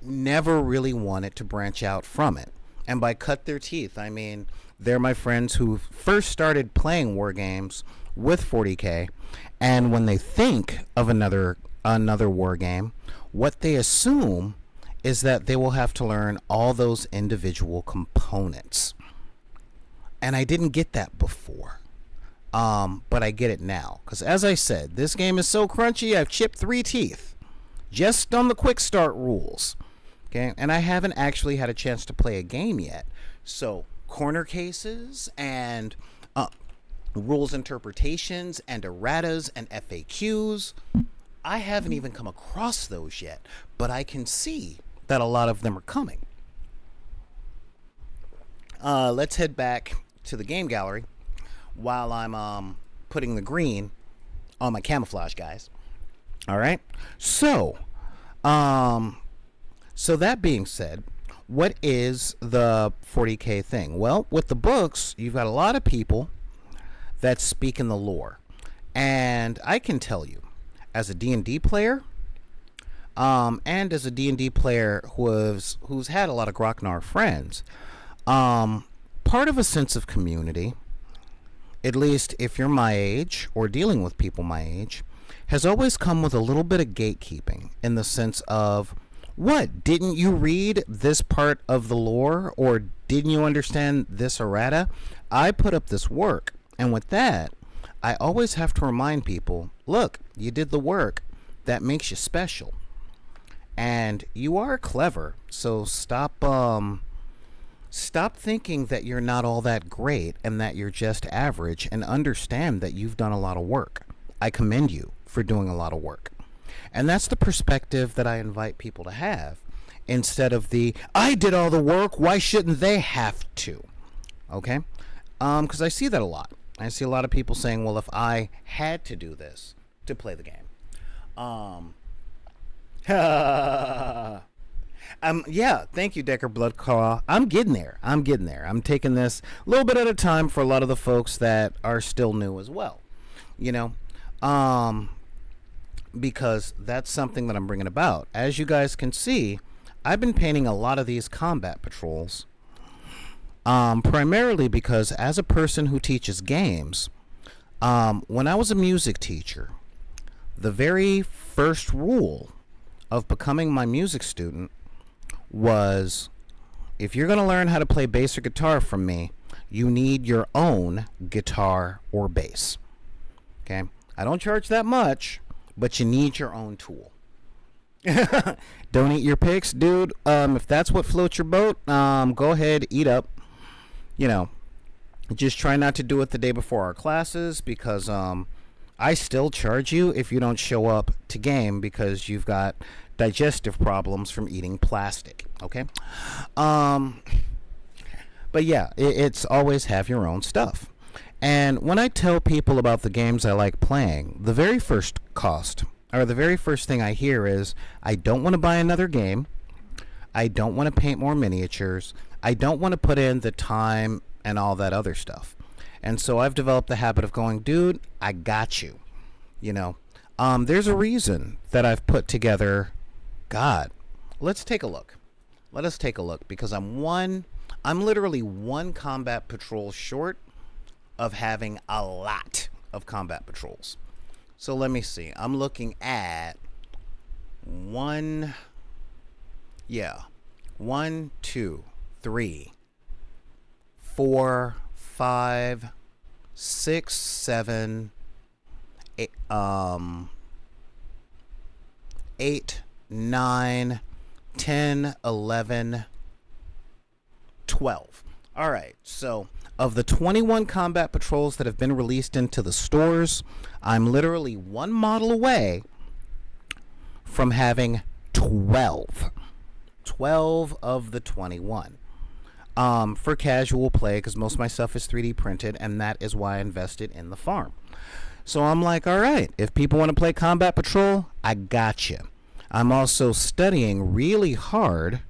never really wanted to branch out from it. And by cut their teeth, I mean they're my friends who first started playing war games with 40K, and when they think of another war game, what they assume is that they will have to learn all those individual components. And I didn't get that before. But I get it now. Because as I said, this game is so crunchy, I've chipped 3 teeth. Just on the quick start rules. Okay? And I haven't actually had a chance to play a game yet. So, corner cases and rules interpretations and erratas and FAQs, I haven't even come across those yet. But I can see that a lot of them are coming. Let's head back to the game gallery while I'm putting the green on my camouflage, guys. All right. So that being said, what is the 40K thing? Well, with the books, you've got a lot of people that speak in the lore, and I can tell you, as a D&D player, and as a D&D player who's had a lot of Grocknar friends, part of a sense of community, at least if you're my age or dealing with people my age, has always come with a little bit of gatekeeping, in the sense of, what, didn't you read this part of the lore, or didn't you understand this errata? I put up this work, and with that, I always have to remind people, look, you did the work. That makes you special. And you are clever, so stop thinking that you're not all that great and that you're just average, and understand that you've done a lot of work. I commend you for doing a lot of work. And that's the perspective that I invite people to have, instead of the, I did all the work, why shouldn't they have to? Okay? Because I see that a lot. I see a lot of people saying, well, if I had to do this to play the game. Yeah, thank you, Decker Bloodclaw. I'm getting there. I'm taking this a little bit at a time for a lot of the folks that are still new as well. You know? Because that's something that I'm bringing about. As you guys can see, I've been painting a lot of these combat patrols. Primarily because as a person who teaches games, when I was a music teacher, the very first rule of becoming my music student was, if you're going to learn how to play bass or guitar from me, you need your own guitar or bass. Okay? I don't charge that much, but you need your own tool. Don't eat your picks, dude. If that's what floats your boat, go ahead, eat up. You know, just try not to do it the day before our classes, because I still charge you if you don't show up to game because you've got digestive problems from eating plastic. Okay? But yeah, it's always have your own stuff. And when I tell people about the games I like playing, the very first thing I hear is, I don't want to buy another game. I don't want to paint more miniatures. I don't want to put in the time and all that other stuff. And so I've developed the habit of going, dude, I got you. You know, there's a reason that I've put together, God, let's take a look. Let us take a look, because I'm literally one combat patrol short of having a lot of combat patrols. So let me see. I'm looking at 1, 2, 3, 4, 5, 6, 7, 8, 9, 10, 11, 12. All right, so of the 21 combat patrols that have been released into the stores, I'm literally one model away from having 12. 12 of the 21. For casual play, because most of my stuff is 3D printed, and that is why I invested in the farm. So I'm like, all right, if people want to play Combat Patrol, I got you. I'm also studying really hard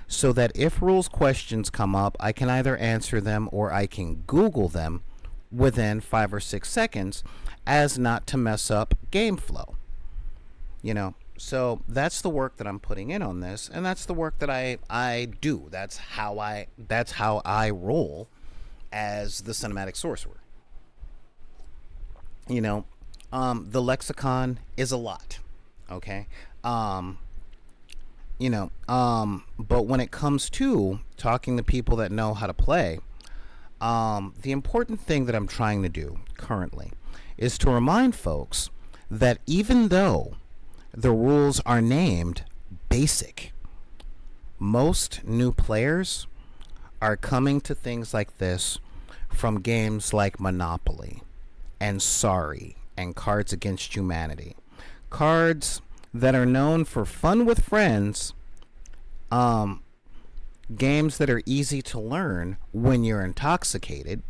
so that if rules questions come up, I can either answer them or I can Google them within 5 or 6 seconds as not to mess up game flow. You know, so that's the work that I'm putting in on this, and that's the work that I do. That's how I roll as the cinematic sorcerer. You know, the lexicon is a lot, okay? But when it comes to talking to people that know how to play, the important thing that I'm trying to do currently is to remind folks that even though the rules are named basic, most new players are coming to things like this from games like Monopoly and Sorry and Cards Against Humanity. Cards that are known for fun with friends, games that are easy to learn when you're intoxicated,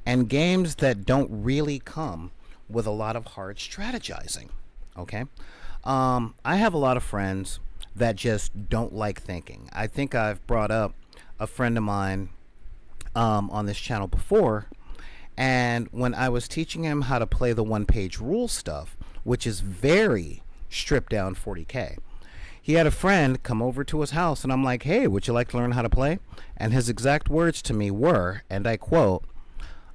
and games that don't really come with a lot of hard strategizing. Okay? I have a lot of friends that just don't like thinking. I think I've brought up a friend of mine on this channel before, and when I was teaching him how to play the one-page rule stuff, which is very stripped down 40K, he had a friend come over to his house, and I'm like, hey, would you like to learn how to play? And his exact words to me were, and I quote,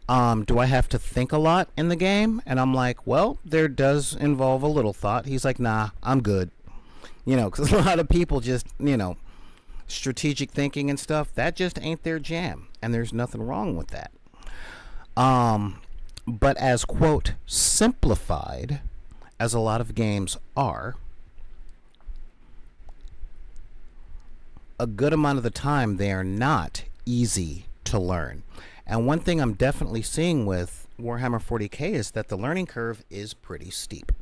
do I have to think a lot in the game? And I'm like, well, there does involve a little thought. He's like, nah, I'm good. You know, because a lot of people just, strategic thinking and stuff, that just ain't their jam. And there's nothing wrong with that. But as, quote, simplified as a lot of games are, a good amount of the time they are not easy to learn. And one thing I'm definitely seeing with Warhammer 40K is that the learning curve is pretty steep.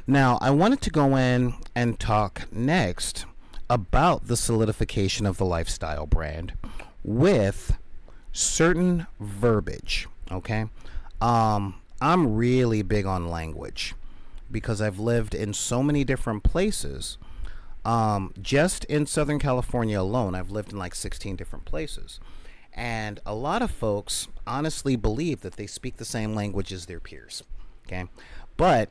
Now, I wanted to go in and talk next about the solidification of the lifestyle brand with certain verbiage, okay? I'm really big on language because I've lived in so many different places. Just in Southern California alone, I've lived in like 16 different places. And a lot of folks honestly believe that they speak the same language as their peers, okay? But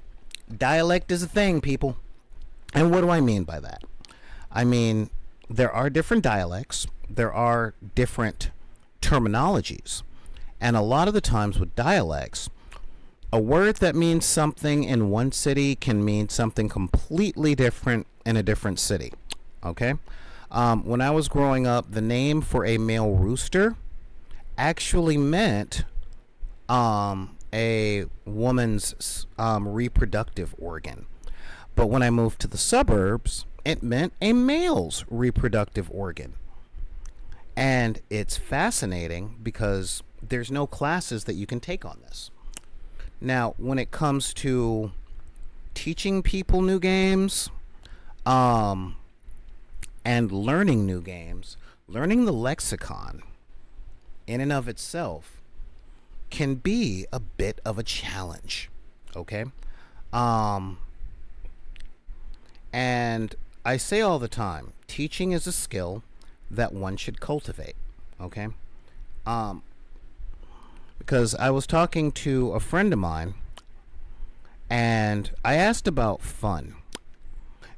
dialect is a thing, people. And what do I mean by that? I mean, there are different dialects. There are different terminologies. And a lot of the times with dialects, a word that means something in one city can mean something completely different in a different city, okay? When I was growing up, the name for a male rooster actually meant a woman's reproductive organ. But when I moved to the suburbs, it meant a male's reproductive organ. And it's fascinating because there's no classes that you can take on this. Now, when it comes to teaching people new games, and learning new games, learning the lexicon in and of itself can be a bit of a challenge, okay? And I say all the time, teaching is a skill that one should cultivate, okay? Because I was talking to a friend of mine, and I asked about fun.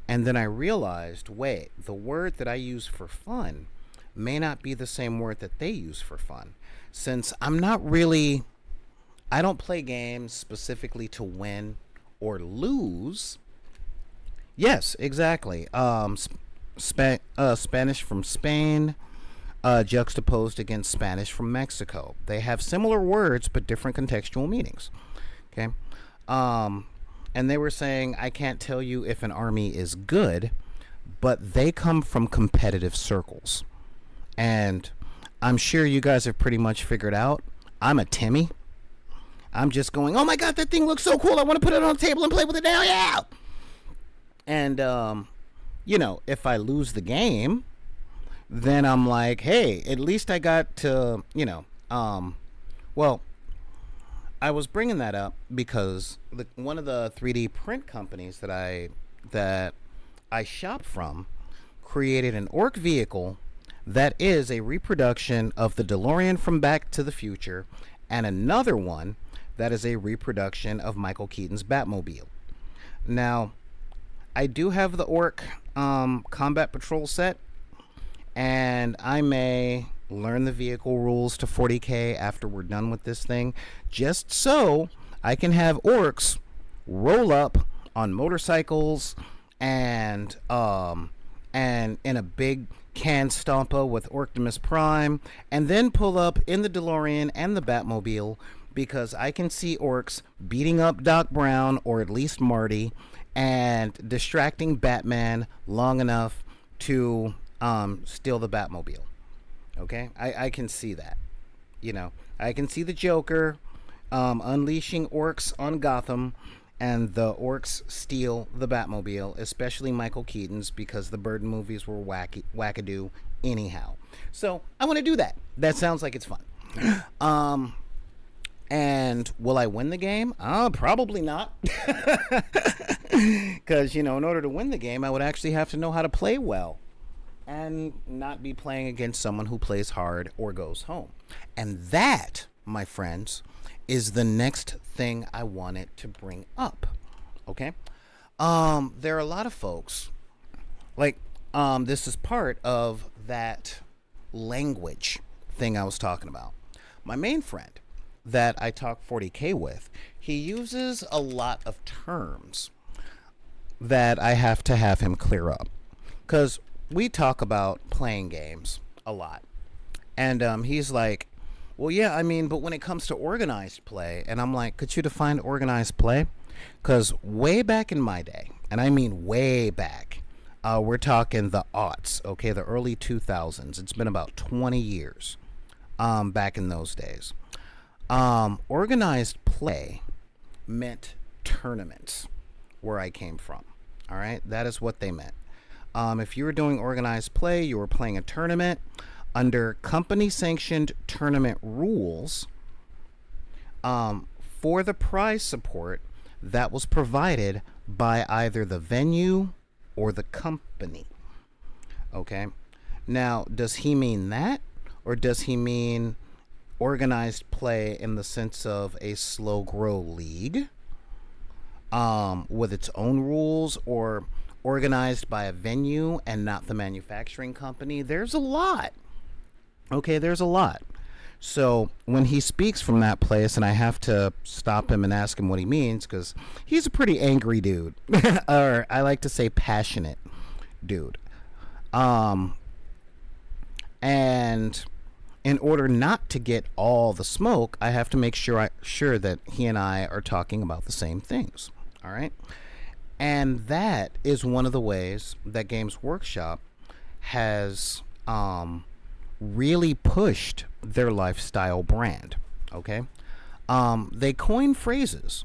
And then I realized, wait, the word that I use for fun may not be the same word that they use for fun. Since I don't play games specifically to win or lose. Yes, exactly. Spanish from Spain, juxtaposed against Spanish from Mexico. They have similar words, but different contextual meanings. Okay? And they were saying, I can't tell you if an army is good, but they come from competitive circles. And I'm sure you guys have pretty much figured out, I'm a Timmy. I'm just going, oh my God, that thing looks so cool. I want to put it on the table and play with it now. Yeah. And if I lose the game, then I'm like, hey, at least I got to, well, I was bringing that up because one of the 3D print companies that I shop from created an orc vehicle that is a reproduction of the DeLorean from Back to the Future, and another one that is a reproduction of Michael Keaton's Batmobile. Now, I do have the orc combat patrol set, and I may learn the vehicle rules to 40k after we're done with this thing, just so I can have orcs roll up on motorcycles and in a big can stompa with Optimus Prime, and then pull up in the DeLorean and the Batmobile, because I can see orcs beating up Doc Brown, or at least Marty, and distracting Batman long enough to steal the Batmobile. Okay, I can see that. I can see the Joker unleashing orcs on Gotham, and the orcs steal the Batmobile, especially Michael Keaton's, because the Burton movies were wackadoo anyhow. So I want to do that. That sounds like it's fun. And will I win the game? Probably not. Because, in order to win the game, I would actually have to know how to play well and not be playing against someone who plays hard or goes home. And that, my friends, is the next thing I wanted to bring up. Okay? There are a lot of folks, like, this is part of that language thing I was talking about. My main friend that I talk 40k with, he uses a lot of terms that I have to have him clear up. Because we talk about playing games a lot. And he's like, well, yeah, I mean, but when it comes to organized play, and I'm like, could you define organized play? Because way back in my day, and I mean way back, we're talking the aughts, okay, the early 2000s. It's been about 20 years back in those days. Organized play meant tournaments where I came from. All right, that is what they meant. If you were doing organized play, you were playing a tournament under company-sanctioned tournament rules for the prize support that was provided by either the venue or the company. Okay? Now, does he mean that? Or does he mean organized play in the sense of a slow grow league with its own rules, or organized by a venue and not the manufacturing company? There's a lot. Okay, there's a lot. So when he speaks from that place, and I have to stop him and ask him what he means, because he's a pretty angry dude, or I like to say passionate dude. And in order not to get all the smoke, I have to make sure that he and I are talking about the same things. All right, and that is one of the ways that Games Workshop has really pushed their lifestyle brand. Okay, they coin phrases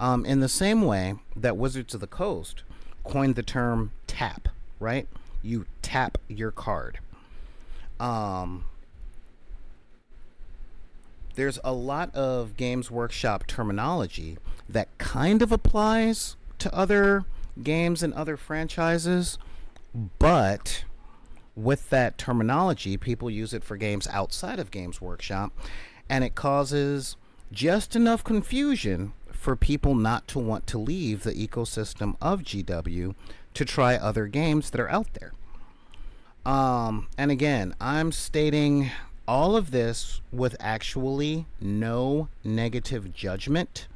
in the same way that Wizards of the Coast coined the term tap. Right, you tap your card. There's a lot of Games Workshop terminology that kind of applies to other games and other franchises, but with that terminology, people use it for games outside of Games Workshop, and it causes just enough confusion for people not to want to leave the ecosystem of GW to try other games that are out there. And again, I'm stating all of this with actually no negative judgment.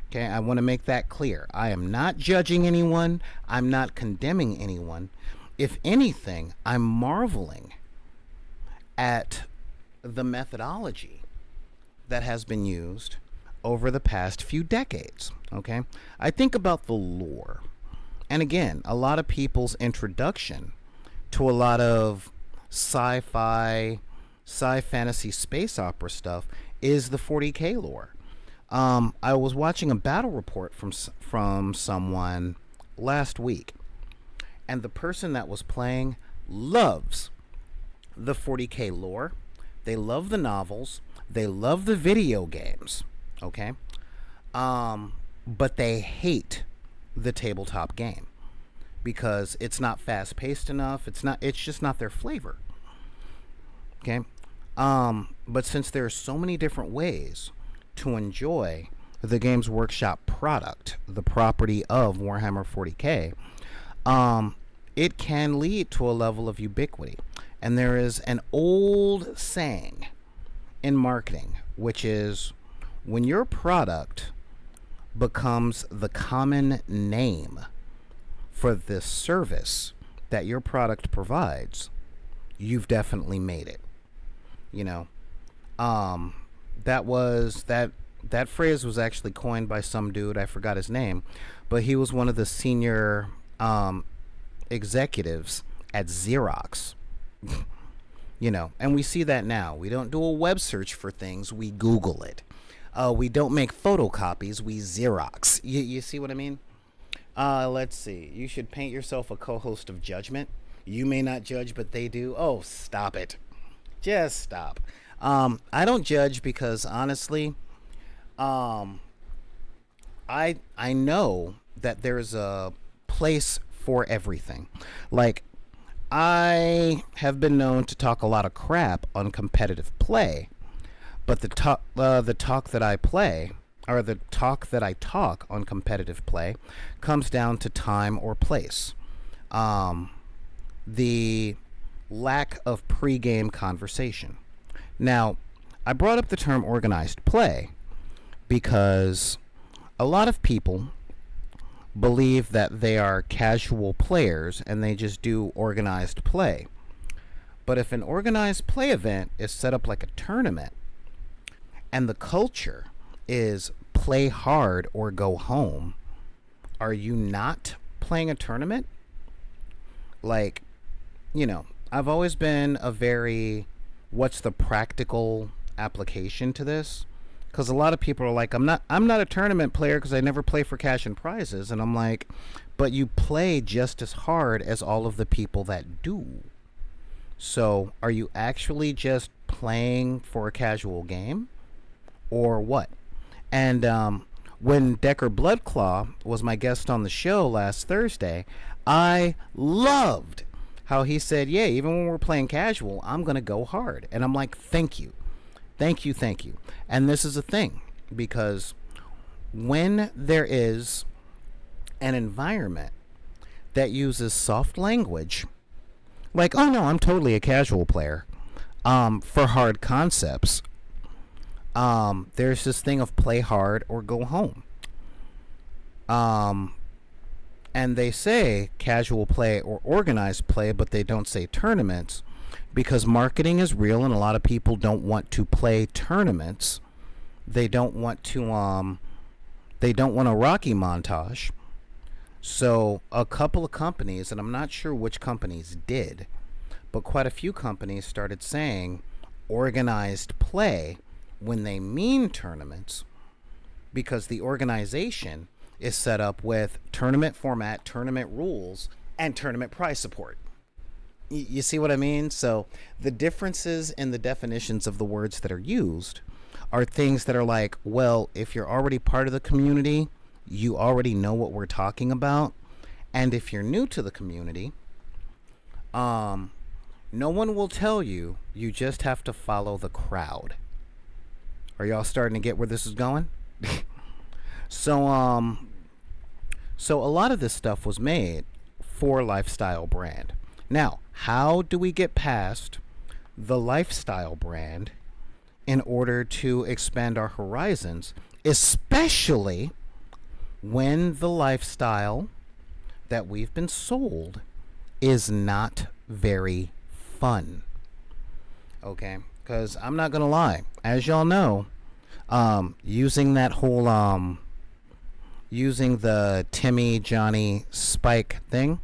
Okay, I want to make that clear. I am not judging anyone. I'm not condemning anyone. If anything, I'm marveling at the methodology that has been used over the past few decades. Okay, I think about the lore. And again, a lot of people's introduction to a lot of sci-fi, fantasy, space opera stuff is the 40k lore. I was watching a battle report from someone last week, and the person that was playing loves the 40K lore. They love the novels. They love the video games. Okay? But they hate the tabletop game because it's not fast paced enough. It's just not their flavor. Okay? But since there are so many different ways to enjoy the Games Workshop product, the property of Warhammer 40K, it can lead to a level of ubiquity. And there is an old saying in marketing, which is when your product becomes the common name for the service that your product provides, you've definitely made it. You know, that phrase was actually coined by some dude, I forgot his name, but he was one of the senior executives at Xerox. You know, and we see that now. We don't do a web search for things, we Google it. We don't make photocopies, we Xerox. You see what I mean? Let's see. You should paint yourself a co-host of judgment. You may not judge, but they do. Oh, stop it. Just stop. I don't judge because honestly, I know that there's a place for everything. Like, I have been known to talk a lot of crap on competitive play, but the talk that I play, or the talk that I talk on competitive play, comes down to time or place. The lack of pre-game conversation. Now, I brought up the term organized play because a lot of people believe that they are casual players and they just do organized play. But if an organized play event is set up like a tournament and the culture is play hard or go home, are you not playing a tournament? Like, you know, I've always been a very, what's the practical application to this? Because a lot of people are like, I'm not a tournament player because I never play for cash and prizes. And I'm like, but you play just as hard as all of the people that do. So are you actually just playing for a casual game or what? And when Decker Bloodclaw was my guest on the show last Thursday, I loved how he said, yeah, even when we're playing casual, I'm going to go hard. And I'm like, thank you. Thank you, thank you. And this is a thing, because when there is an environment that uses soft language, like, oh no, I'm totally a casual player, for hard concepts, there's this thing of play hard or go home. And they say casual play or organized play, but they don't say tournaments, because marketing is real and a lot of people don't want to play tournaments. They don't want to a Rocky montage. So a couple of companies, and I'm not sure which companies did, but quite a few companies started saying organized play when they mean tournaments, because the organization is set up with tournament format, tournament rules, and tournament prize support. You see what I mean? So the differences in the definitions of the words that are used are things that are like, well, if you're already part of the community, you already know what we're talking about. And if you're new to the community, no one will tell you. You just have to follow the crowd. Are y'all starting to get where this is going? So a lot of this stuff was made for Lifestyle brand. Now, how do we get past the Lifestyle brand in order to expand our horizons, especially when the lifestyle that we've been sold is not very fun? Okay, because I'm not going to lie. As y'all know, using that whole, using the Timmy, Johnny, Spike thing,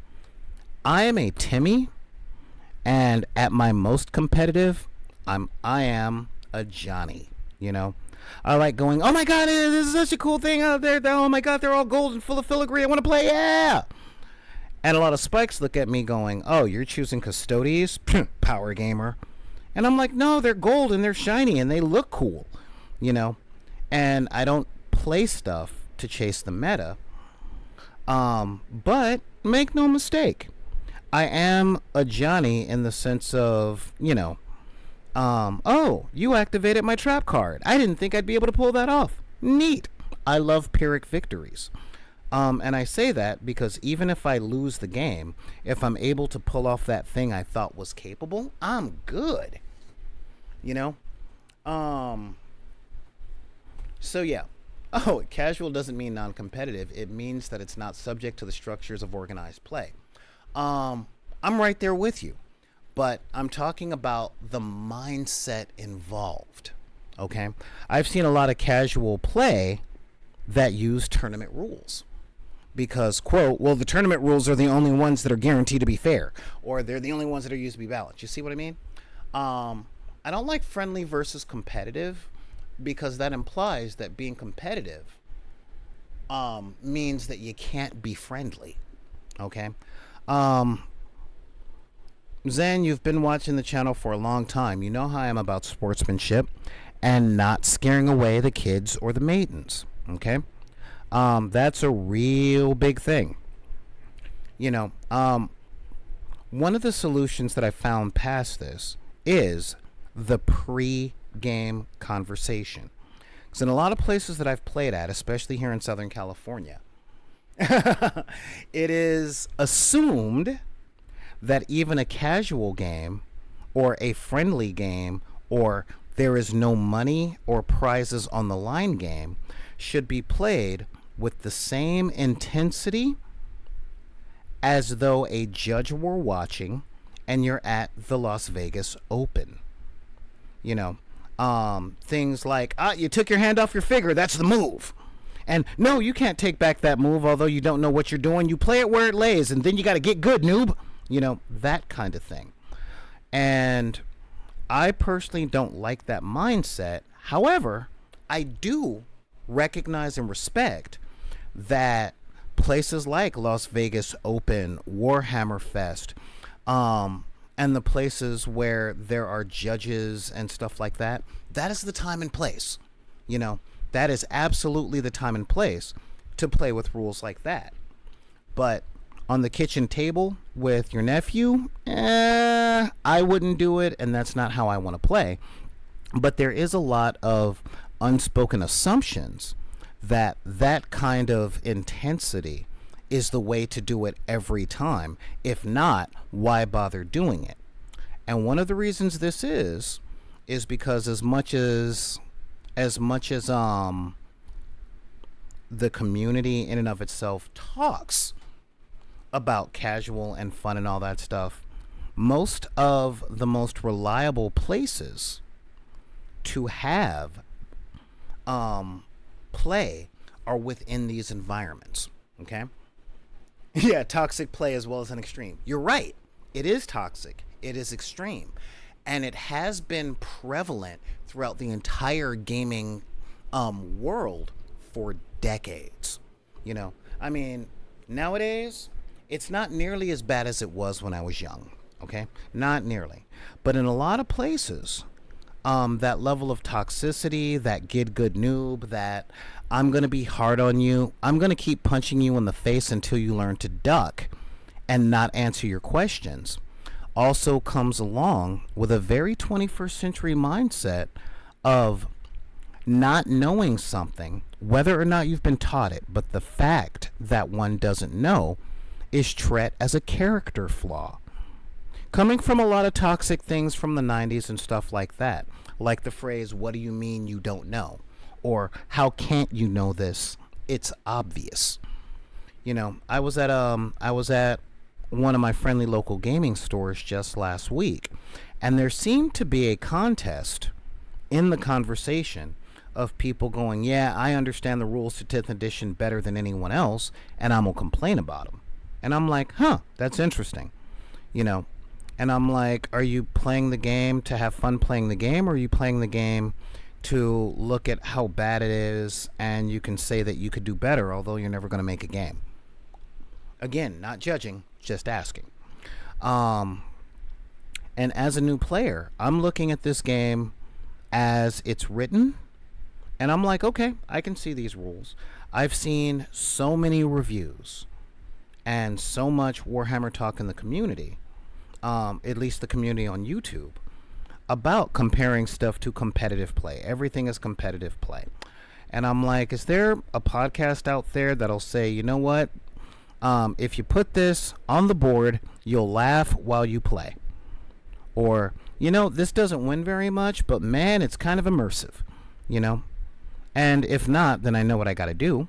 I am a Timmy, and at my most competitive, I am a Johnny, you know? I like going, oh my god, this is such a cool thing out there. Oh my god, they're all gold and full of filigree. I want to play, yeah! And a lot of spikes look at me going, oh, you're choosing Custodes? Power gamer. And I'm like, no, they're gold and they're shiny and they look cool, you know? And I don't play stuff to chase the meta. But make no mistake, I am a Johnny in the sense of, oh, you activated my trap card. I didn't think I'd be able to pull that off. Neat. I love Pyrrhic victories. And I say that because even if I lose the game, if I'm able to pull off that thing I thought was capable, I'm good. So yeah. Oh, casual doesn't mean non-competitive. It means that it's not subject to the structures of organized play. I'm right there with you. But I'm talking about the mindset involved. Okay? I've seen a lot of casual play that use tournament rules. Because, quote, well, the tournament rules are the only ones that are guaranteed to be fair. Or they're the only ones that are used to be balanced. You see what I mean? I don't like friendly versus competitive, because that implies that being competitive means that you can't be friendly. Okay? Zen, you've been watching the channel for a long time. You know how I am about sportsmanship and not scaring away the kids or the maidens. Okay? That's a real big thing. One of the solutions that I found past this is the pre-game conversation. Because in a lot of places that I've played at, especially here in Southern California, it is assumed that even a casual game or a friendly game or there is no money or prizes on the line game should be played with the same intensity as though a judge were watching and you're at the Las Vegas Open. Things like, you took your hand off your figure, that's the move. And no, you can't take back that move, although you don't know what you're doing. You play it where it lays, and then you got to get good, noob. That kind of thing. And I personally don't like that mindset. However, I do recognize and respect that places like Las Vegas Open, Warhammer Fest, and the places where there are judges and stuff like that, that is the time and place. That is absolutely the time and place to play with rules like that. But on the kitchen table with your nephew, I wouldn't do it, and that's not how I want to play. But there is a lot of unspoken assumptions that that kind of intensity is the way to do it every time. If not, why bother doing it? And one of the reasons this is because as much as the community in and of itself talks about casual and fun and all that stuff, most of the most reliable places to have play are within these environments. Okay? Yeah, toxic play as well as an extreme. You're right. It is toxic. It is extreme. And it has been prevalent throughout the entire gaming world for decades. Nowadays, it's not nearly as bad as it was when I was young. Okay? Not nearly. But in a lot of places, that level of toxicity, that get good noob, that I'm going to be hard on you, I'm going to keep punching you in the face until you learn to duck and not answer your questions, also comes along with a very 21st century mindset of not knowing something, whether or not you've been taught it, but the fact that one doesn't know is treated as a character flaw. Coming from a lot of toxic things from the 90s and stuff like that, like the phrase, what do you mean you don't know? Or how can't you know this? It's obvious. I was at one of my friendly local gaming stores just last week, and there seemed to be a contest in the conversation of people going, yeah, I understand the rules to 10th edition better than anyone else, and I'm going to complain about them. And I'm like, that's interesting. And I'm like, are you playing the game to have fun playing the game, or are you playing the game to look at how bad it is and you can say that you could do better, although you're never going to make a game? Again, not judging, just asking. Um, and as a new player, I'm looking at this game as it's written, and I'm like, okay, I can see these rules. I've seen so many reviews and so much Warhammer talk in the community, at least the community on YouTube, about comparing stuff to competitive play. Everything is competitive play. And I'm like, is there a podcast out there that'll say, you know what? If you put this on the board, you'll laugh while you play. Or, this doesn't win very much, but man, it's kind of immersive, you know? And if not, then I know what I gotta do.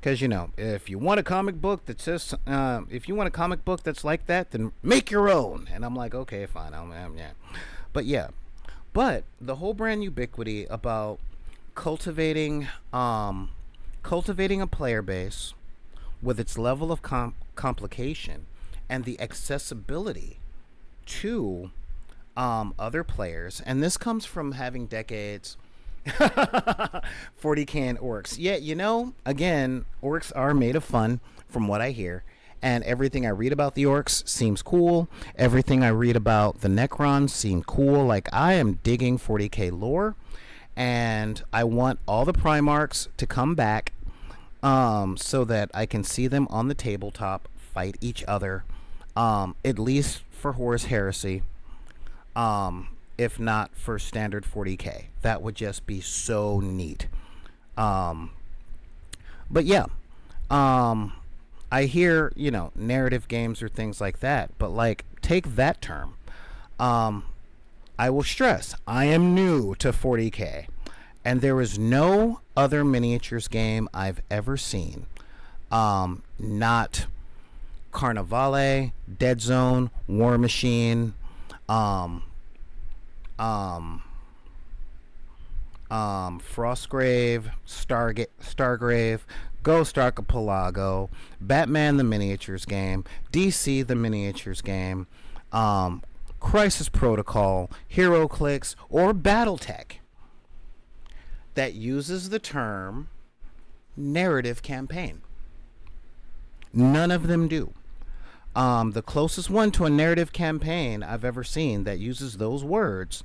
Because, if you want a comic book that says, if you want a comic book that's like that, then make your own. And I'm like, okay, fine. Yeah. But yeah. But the whole brand ubiquity about cultivating a player base with its level of complication and the accessibility to other players, and this comes from having decades 40k and orcs. Yeah, again, orcs are made of fun from what I hear, and everything I read about the orcs seems cool. Everything I read about the Necrons seem cool. Like, I am digging 40k lore, and I want all the Primarchs to come back so that I can see them on the tabletop fight each other, at least for Horus Heresy, if not for standard 40k. That would just be so neat. But yeah, I hear, narrative games or things like that, but like, take that term. I will stress, I am new to 40k, and there is no other miniatures game I've ever seen, not Carnivale, Dead Zone, War Machine, Frostgrave, Stargrave, Ghost Archipelago, Batman the miniatures game, DC the miniatures game, Crisis Protocol, HeroClix, or BattleTech that uses the term narrative campaign. None of them do. The closest one to a narrative campaign I've ever seen that uses those words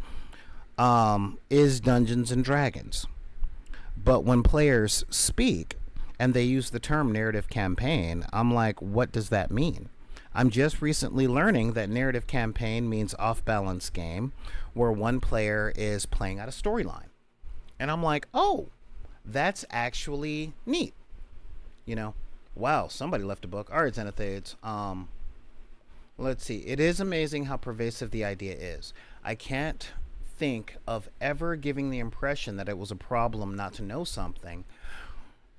is Dungeons and Dragons. But when players speak and they use the term narrative campaign, I'm like, what does that mean? I'm just recently learning that narrative campaign means off-balance game where one player is playing out a storyline. And I'm like, oh, that's actually neat. Wow, somebody left a book. All right, Xenothades. Let's see. It is amazing how pervasive the idea is. I can't think of ever giving the impression that it was a problem not to know something,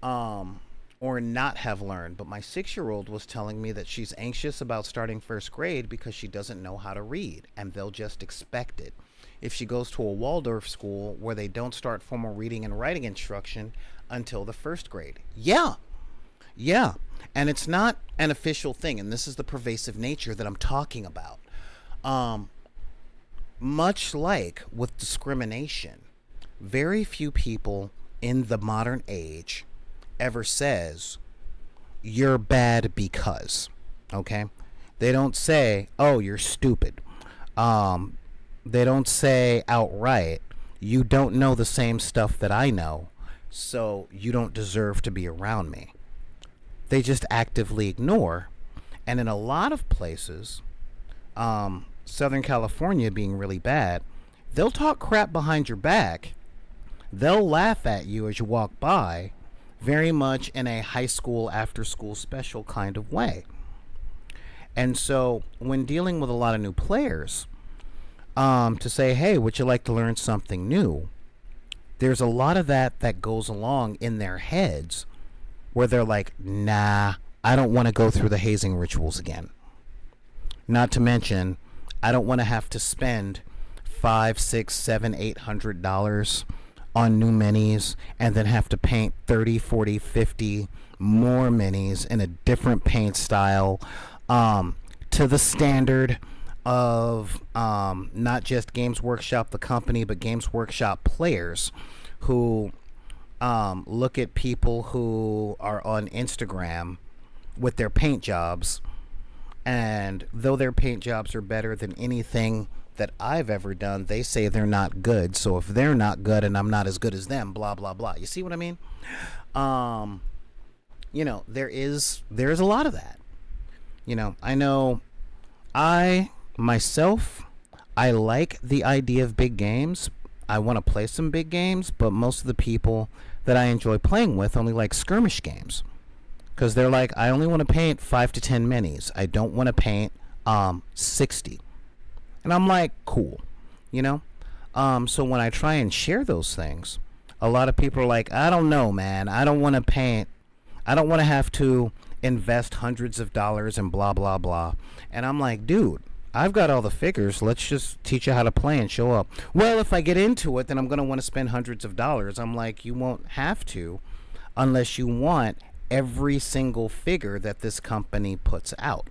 or not have learned. But my 6-year-old was telling me that she's anxious about starting first grade because she doesn't know how to read, and they'll just expect it. If she goes to a Waldorf school where they don't start formal reading and writing instruction until the first grade. Yeah. And it's not an official thing, and this is the pervasive nature that I'm talking about. Much like with discrimination, very few people in the modern age ever says, you're bad because, okay? They don't say, oh, you're stupid. They don't say outright, you don't know the same stuff that I know, so you don't deserve to be around me. They just actively ignore. And in a lot of places, Southern California being really bad, they'll talk crap behind your back. They'll laugh at you as you walk by, very much in a high school after school special kind of way. And so when dealing with a lot of new players, to say, hey, would you like to learn something new? There's a lot of that goes along in their heads where they're like, nah, I don't want to go through the hazing rituals again. Not to mention, I don't want to have to spend $500, $600, $700, $800 on new minis and then have to paint 30, 40, 50 more minis in a different paint style, to the standard of not just Games Workshop the company, but Games Workshop players who look at people who are on Instagram with their paint jobs, and though their paint jobs are better than anything that I've ever done, they say they're not good. So if they're not good and I'm not as good as them, blah blah blah. You see what I mean? Um, there's a lot of that. I know I myself I like the idea of big games. I want to play some big games, but most of the people that I enjoy playing with only like skirmish games because they're like, I only want to paint 5 to 10 minis. I don't want to paint 60. And I'm like, cool, you know? So when I try and share those things, a lot of people are like, I don't know, man. I don't want to paint. I don't want to have to invest hundreds of dollars and blah, blah, blah. And I'm like, dude, I've got all the figures. Let's just teach you how to play and show up. Well, if I get into it, then I'm going to want to spend hundreds of dollars. I'm like, you won't have to unless you want every single figure that this company puts out.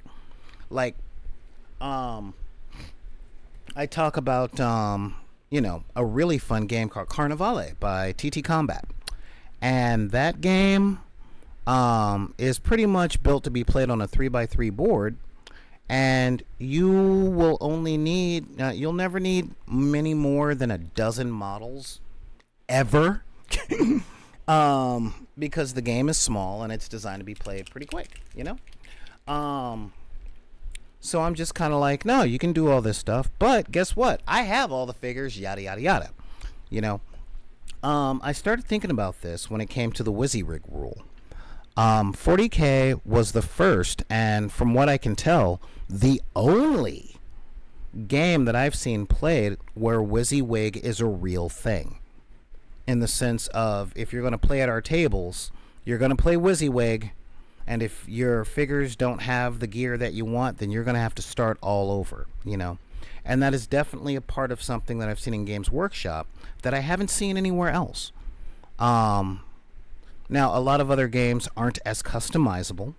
Like, I talk about, a really fun game called Carnivale by TT Combat. And that game is pretty much built to be played on a 3x3 board. And you will only need, you'll never need many more than a dozen models ever. Because the game is small and it's designed to be played pretty quick, So I'm just kind of like, no, you can do all this stuff, but guess what? I have all the figures, yada, yada, yada. I started thinking about this when it came to the WYSIWYG rule. 40K was the first, and from what I can tell, the only game that I've seen played where WYSIWYG is a real thing. In the sense of, if you're going to play at our tables, you're going to play WYSIWYG, and if your figures don't have the gear that you want, then you're going to have to start all over, And that is definitely a part of something that I've seen in Games Workshop that I haven't seen anywhere else. Now, a lot of other games aren't as customizable.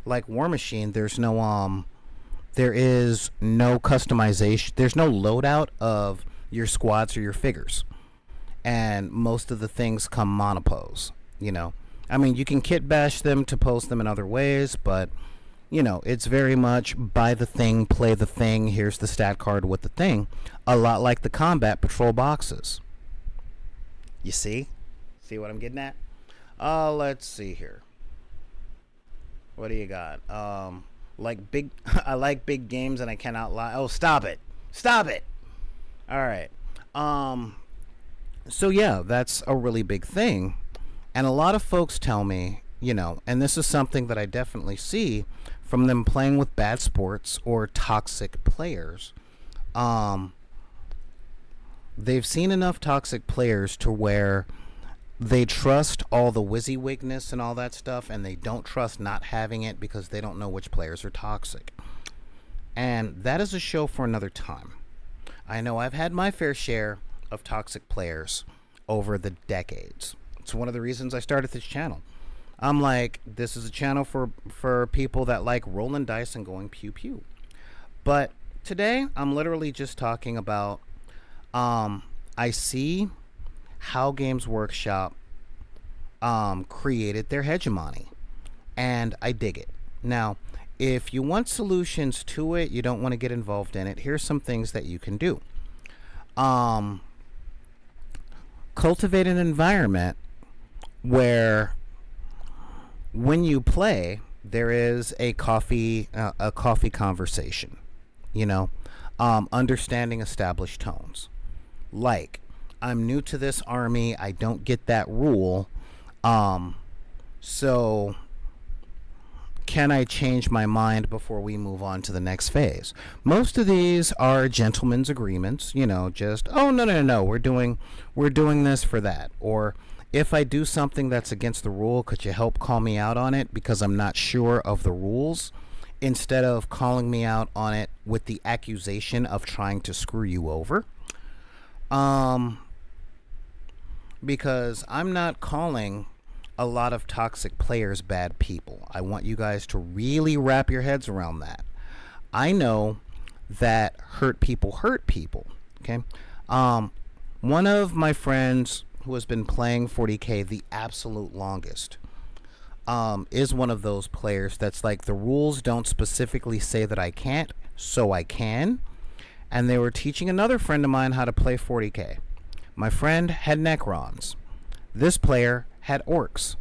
Like War Machine, there is no customization. There's no loadout of your squads or your figures. And most of the things come monopose, I mean, you can kit bash them to post them in other ways, but, it's very much buy the thing, play the thing, here's the stat card with the thing. A lot like the Combat Patrol boxes. You see? See what I'm getting at? Let's see here. What do you got? I like big games and I cannot lie. Oh, stop it. Stop it. All right. So yeah, that's a really big thing. And a lot of folks tell me, and this is something that I definitely see from them playing with bad sports or toxic players. They've seen enough toxic players to where they trust all the WYSIWYGness and all that stuff, and they don't trust not having it because they don't know which players are toxic. And that is a show for another time. I know I've had my fair share of toxic players over the decades. It's one of the reasons I started this channel. I'm like, this is a channel for people that like rolling dice and going pew pew. But today, I'm literally just talking about, I see how Games Workshop created their hegemony. And I dig it. Now, if you want solutions to it, you don't want to get involved in it, here's some things that you can do. Cultivate an environment where when you play, there is a coffee conversation, understanding established tones. Like, I'm new to this army, I don't get that rule, so can I change my mind before we move on to the next phase? Most of these are gentlemen's agreements, just, oh, no, we're doing this for that. Or if I do something that's against the rule, could you help call me out on it because I'm not sure of the rules, instead of calling me out on it with the accusation of trying to screw you over. Because I'm not calling a lot of toxic players bad people. I want you guys to really wrap your heads around that. I know that hurt people, okay? One of my friends who has been playing 40K the absolute longest, is one of those players that's like, the rules don't specifically say that I can't, so I can. And they were teaching another friend of mine how to play 40K. My friend had Necrons. This player had Orcs.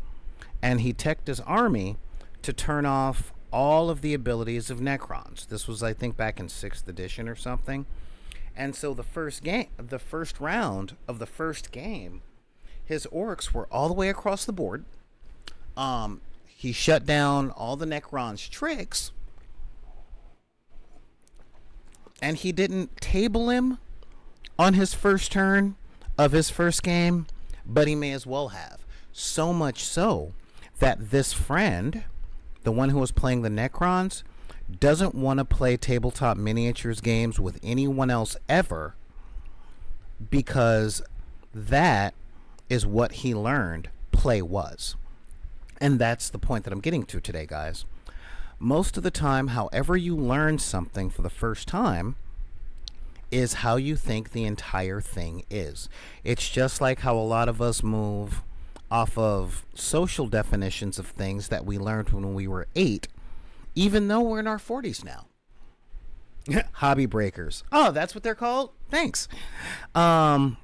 And he teched his army to turn off all of the abilities of Necrons. This was, I think, back in 6th edition or something. And so the first round of the first game, his Orcs were all the way across the board. He shut down all the Necrons' tricks, and he didn't table him on his first turn of his first game, but he may as well have. So much so that this friend, the one who was playing the Necrons, doesn't want to play tabletop miniatures games with anyone else ever, because that is what he learned play was. And that's the point that I'm getting to today, guys. Most of the time, however you learn something for the first time is how you think the entire thing is. It's just like how a lot of us move off of social definitions of things that we learned when we were 8, even though we're in our 40s now. Hobby breakers. Oh, that's what they're called? Thanks. But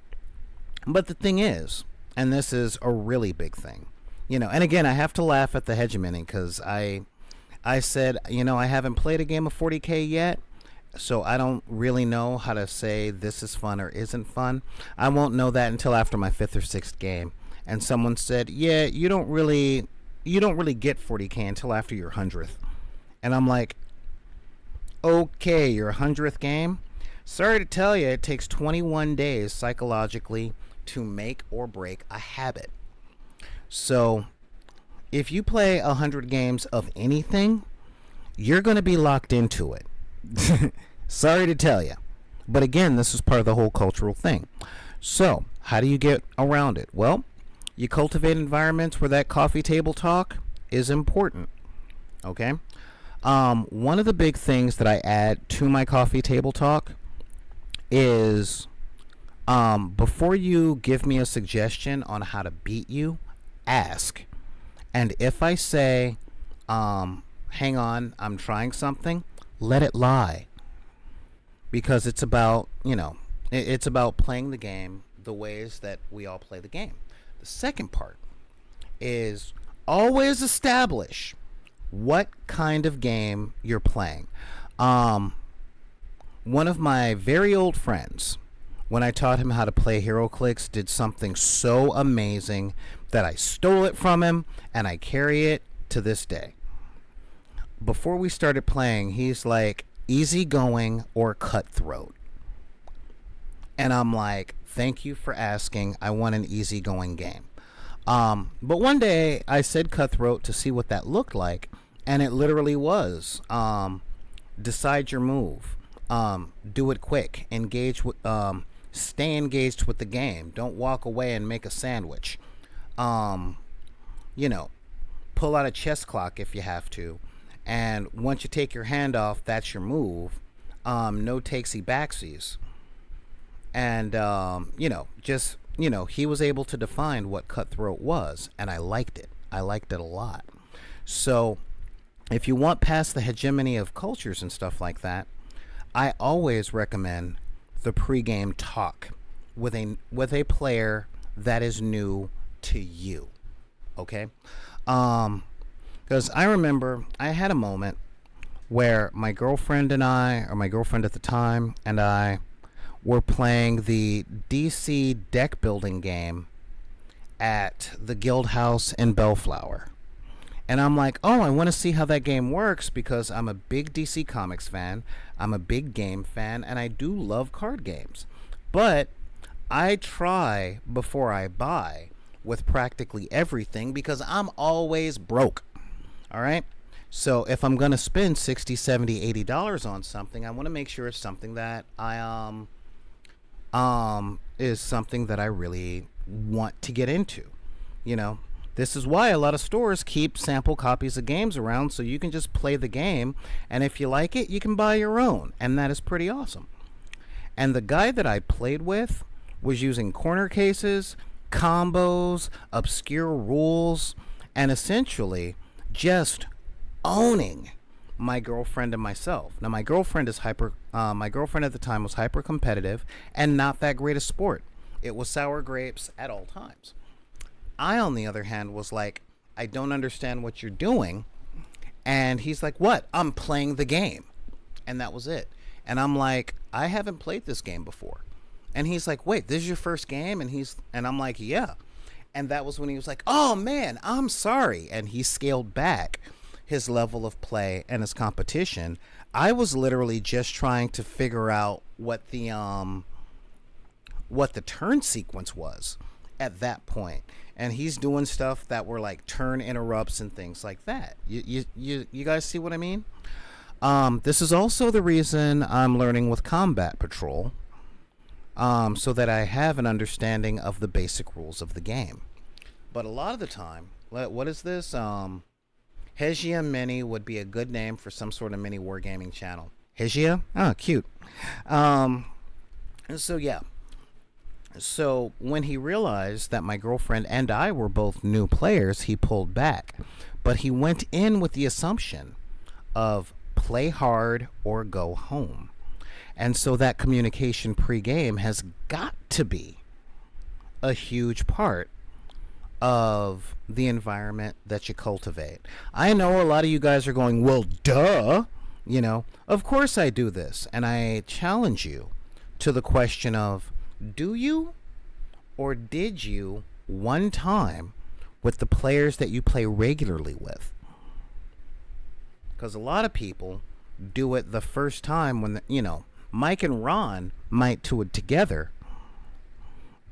the thing is, and this is a really big thing, and again, I have to laugh at the hegemony, because I said, I haven't played a game of 40K yet, so I don't really know how to say this is fun or isn't fun. I won't know that until after my 5th or 6th game. And someone said, yeah, you don't really get 40K until after your 100th. And I'm like, okay, your 100th game? Sorry to tell you, it takes 21 days psychologically to make or break a habit. So if you play 100 games of anything, you're going to be locked into it. Sorry to tell you. But again, this is part of the whole cultural thing. So how do you get around it? Well, you cultivate environments where that coffee table talk is important. Okay? One of the big things that I add to my coffee table talk is, before you give me a suggestion on how to beat you, ask. And if I say, hang on, I'm trying something, let it lie. Because it's about, it's about playing the game the ways that we all play the game. The second part is always establish what kind of game you're playing. One of my very old friends, when I taught him how to play HeroClix, did something so amazing that I stole it from him, and I carry it to this day. Before we started playing, he's like, easygoing or cutthroat? And I'm like, thank you for asking. I want an easygoing game. But one day I said cutthroat to see what that looked like, and it literally was, decide your move, do it quick, engage with, stay engaged with the game, don't walk away and make a sandwich, pull out a chess clock if you have to, and once you take your hand off, that's your move. No takesy backsies. And he was able to define what cutthroat was, and I liked it. I liked it a lot. So if you want past the hegemony of cultures and stuff like that, I always recommend the pregame talk with a player that is new to you. Okay? Because I remember I had a moment where my girlfriend at the time, and I were playing the DC deck building game at the Guild House in Bellflower. And I'm like, oh, I want to see how that game works, because I'm a big DC Comics fan, I'm a big game fan, and I do love card games. But I try before I buy with practically everything, because I'm always broke. All right? So if I'm going to spend $60, $70, $80 on something, I want to make sure it's something that I is something that I really want to get into. This is why a lot of stores keep sample copies of games around, so you can just play the game, and if you like it, you can buy your own, and that is pretty awesome. And the guy that I played with was using corner cases, combos, obscure rules, and essentially just owning my girlfriend and myself. Now, my girlfriend is hyper. My girlfriend at the time was hyper competitive and not that great a sport. It was sour grapes at all times. I, on the other hand, was like, I don't understand what you're doing. And he's like, what? I'm playing the game. And that was it. And I'm like, I haven't played this game before. And he's like, wait, this is your first game? And I'm like, yeah. And that was when he was like, oh man, I'm sorry. And he scaled back his level of play and his competition. I was literally just trying to figure out what the turn sequence was at that point. And he's doing stuff that were like turn interrupts and things like that. You guys see what I mean? This is also the reason I'm learning with Combat Patrol, so that I have an understanding of the basic rules of the game. But a lot of the time, what is this? Hegia Mini would be a good name for some sort of mini wargaming channel. Hegia? Oh, cute. So yeah. So when he realized that my girlfriend and I were both new players, he pulled back. But he went in with the assumption of play hard or go home. And so that communication pre-game has got to be a huge part of the environment that you cultivate. I know a lot of you guys are going, well, duh. You know, of course I do this. And I challenge you to the question of, do you or did you one time with the players that you play regularly with? Because a lot of people do it the first time when, Mike and Ron might do it together.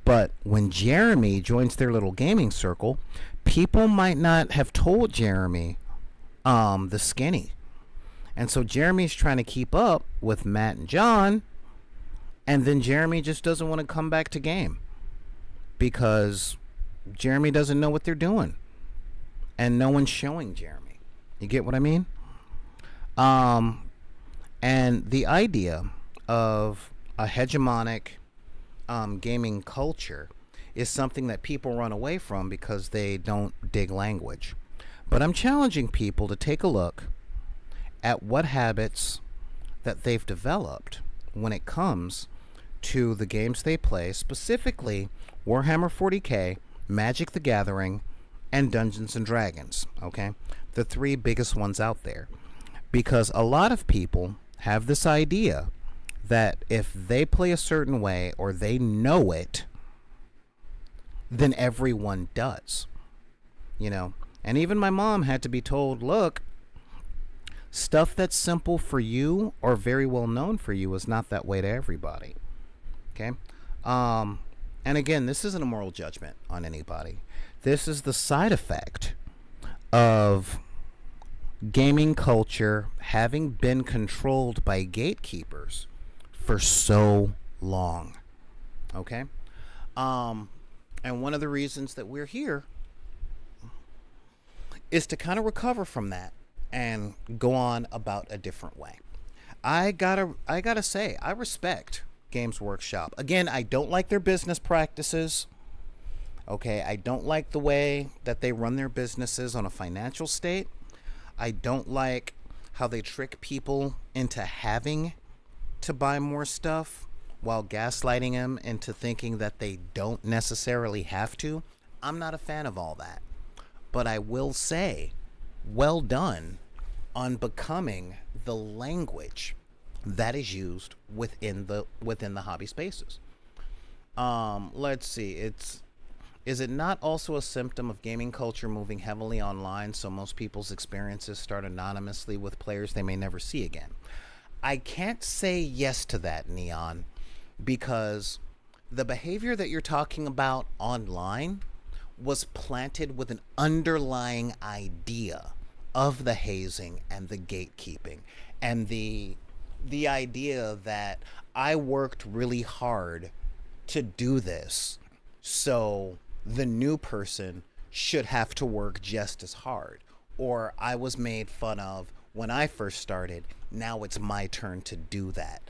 But when Jeremy joins their little gaming circle, people might not have told Jeremy the skinny. And so Jeremy's trying to keep up with Matt and John. And then Jeremy just doesn't want to come back to game because Jeremy doesn't know what they're doing. And no one's showing Jeremy. You get what I mean? And the idea of a hegemonic gaming culture is something that people run away from because they don't dig language. But I'm challenging people to take a look at what habits that they've developed when it comes to the games they play, specifically Warhammer 40K, Magic the Gathering, and Dungeons and Dragons, okay? The three biggest ones out there. Because a lot of people have this idea that if they play a certain way or they know it, then everyone does. And even my mom had to be told, look, stuff that's simple for you or very well known for you is not that way to everybody. Okay? And again, this isn't a moral judgment on anybody. This is the side effect of gaming culture having been controlled by gatekeepers for so long. Okay? And one of the reasons that we're here is to kind of recover from that and go on about a different way. I gotta say, I respect Games Workshop. Again, I don't like their business practices. Okay, I don't like the way that they run their businesses on a financial state. I don't like how they trick people into having to buy more stuff while gaslighting them into thinking that they don't necessarily have to. I'm not a fan of all that. But I will say, well done on becoming the language that is used within the hobby spaces. Let's see. Is it not also a symptom of gaming culture moving heavily online, so most people's experiences start anonymously with players they may never see again? I can't say yes to that, Neon, because the behavior that you're talking about online was planted with an underlying idea of the hazing and the gatekeeping and the idea that I worked really hard to do this, so the new person should have to work just as hard, or I was made fun of when I first started, now it's my turn to do that.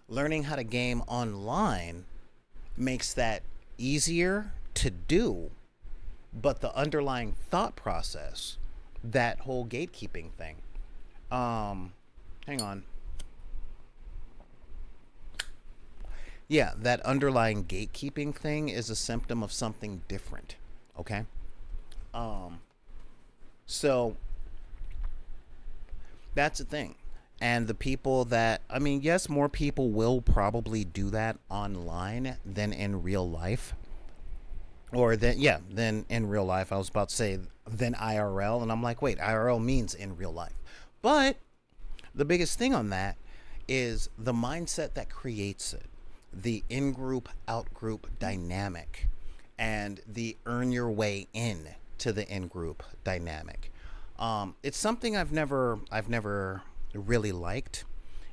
Learning how to game online makes that easier to do, but the underlying thought process, that whole gatekeeping thing. Hang on. Yeah, that underlying gatekeeping thing is a symptom of something different. Okay? Um, so that's the thing. And the people that, I mean, yes, more people will probably do that online than in real life. Or then, yeah, than in real life. I was about to say than IRL. And I'm like, wait, IRL means in real life. But the biggest thing on that is the mindset that creates it, the in group, out group dynamic, and the earn your way in to the in group dynamic. It's something I've never really liked,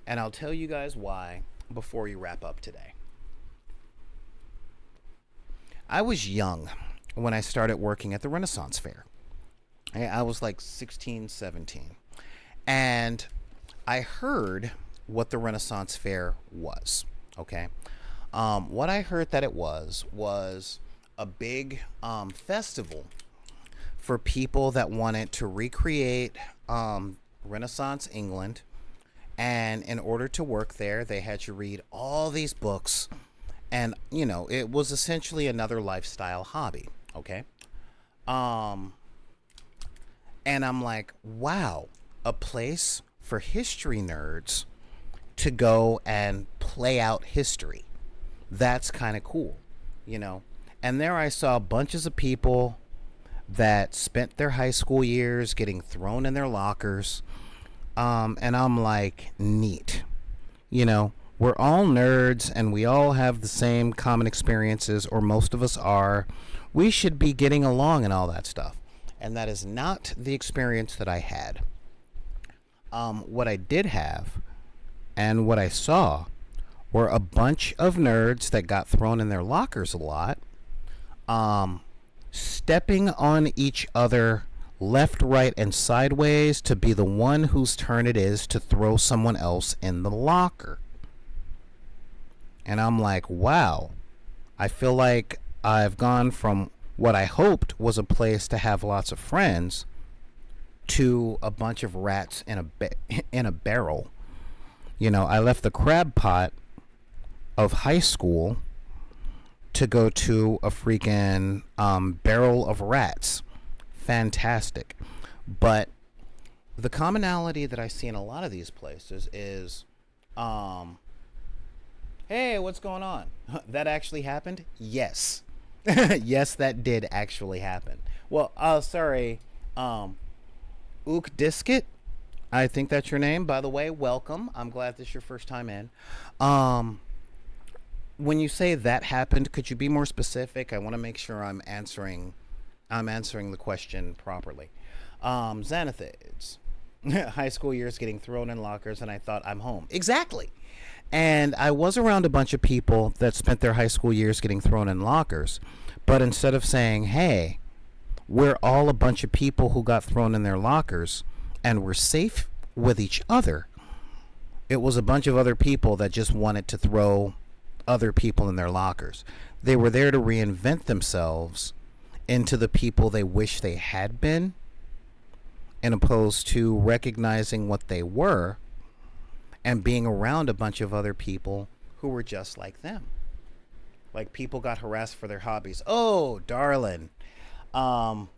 and I'll tell you guys why before we wrap up today. I was young when I started working at the Renaissance Fair. I was like 16, 17. And I heard what the Renaissance Fair was. Okay. What I heard that it was a big festival for people that wanted to recreate Renaissance England. And in order to work there, they had to read all these books. And, you know, it was essentially another lifestyle hobby. Okay. Um, and I'm like, wow, a place for history nerds to go and play out history. That's kind of cool, you know. And there I saw bunches of people that spent their high school years getting thrown in their lockers. And I'm like, neat. You know, we're all nerds and we all have the same common experiences, or most of us are. We should be getting along and all that stuff. And that is not the experience that I had. What I did have and what I saw were a bunch of nerds that got thrown in their lockers a lot, stepping on each other left, right, and sideways to be the one whose turn it is to throw someone else in the locker. And I'm like, wow, I feel like I've gone from what I hoped was a place to have lots of friends to a bunch of rats in in a barrel. You know, I left the crab pot of high school to go to a freaking barrel of rats. Fantastic. But the commonality that I see in a lot of these places is, hey, what's going on? That actually happened? Yes. Yes, that did actually happen. Well, sorry, Ook Diskit. I think that's your name. By the way, welcome. I'm glad this is your first time in. When you say that happened, could you be more specific? I want to make sure I'm answering the question properly. Xanathids. High school years getting thrown in lockers, and I thought I'm home. Exactly. And I was around a bunch of people that spent their high school years getting thrown in lockers. But instead of saying, hey, we're all a bunch of people who got thrown in their lockers and we're safe with each other, it was a bunch of other people that just wanted to throw other people in their lockers. They were there to reinvent themselves into the people they wish they had been, and opposed to recognizing what they were and being around a bunch of other people who were just like them. Like, people got harassed for their hobbies. Oh, darling. Back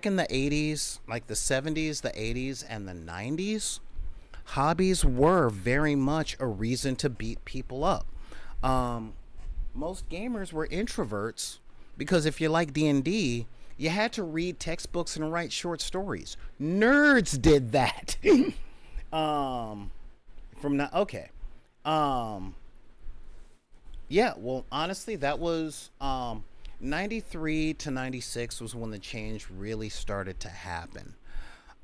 in the 80s, like the 70s, the 80s, and the 90s, hobbies were very much a reason to beat people up. Most gamers were introverts because if you like D&D, you had to read textbooks and write short stories. Nerds did that. From now, okay. Yeah, well, honestly, that was 93 to 96 was when the change really started to happen.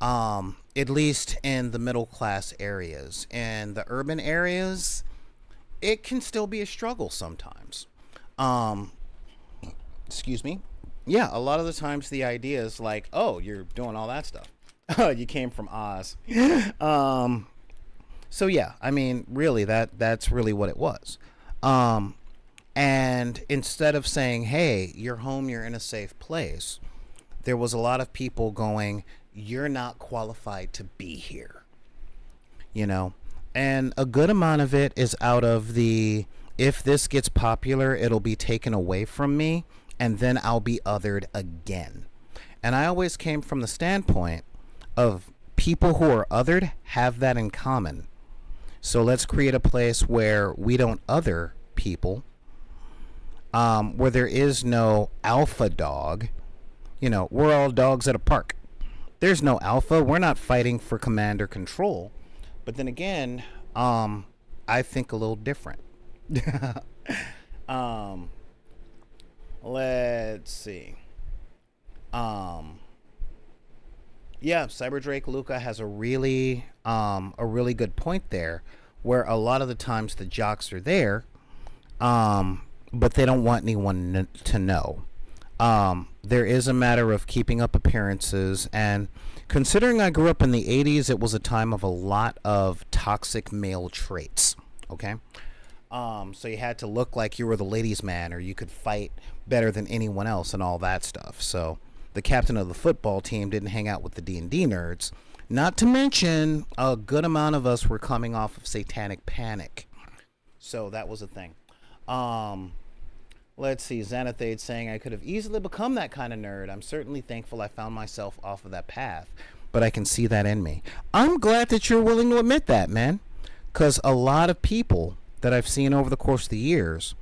At least in the middle class areas. In the urban areas, it can still be a struggle sometimes. Excuse me. Yeah, a lot of the times the idea is like, oh, you're doing all that stuff. Oh, you came from Oz. So yeah, I mean, really, that's really what it was. And instead of saying, hey, you're home, you're in a safe place, there was a lot of people going, you're not qualified to be here, you know? And a good amount of it is out of the, if this gets popular, it'll be taken away from me, and then I'll be othered again. And I always came from the standpoint of people who are othered have that in common. So let's create a place where we don't other people, where there is no alpha dog. You know, we're all dogs at a park. There's no alpha. We're not fighting for command or control. But then again, I think a little different. um, let's see. Yeah, Cyberdrake Luca has a really good point there, where a lot of the times the jocks are there, but they don't want anyone to know. There is a matter of keeping up appearances, and considering I grew up in the 80s, it was a time of a lot of toxic male traits, okay? So you had to look like you were the ladies' man, or you could fight better than anyone else and all that stuff. So the captain of the football team didn't hang out with the D&D nerds. Not to mention, a good amount of us were coming off of satanic panic. So that was a thing. Let's see, Xanathade saying, I could have easily become that kind of nerd. I'm certainly thankful I found myself off of that path, but I can see that in me. I'm glad that you're willing to admit that, man, because a lot of people that I've seen over the course of the years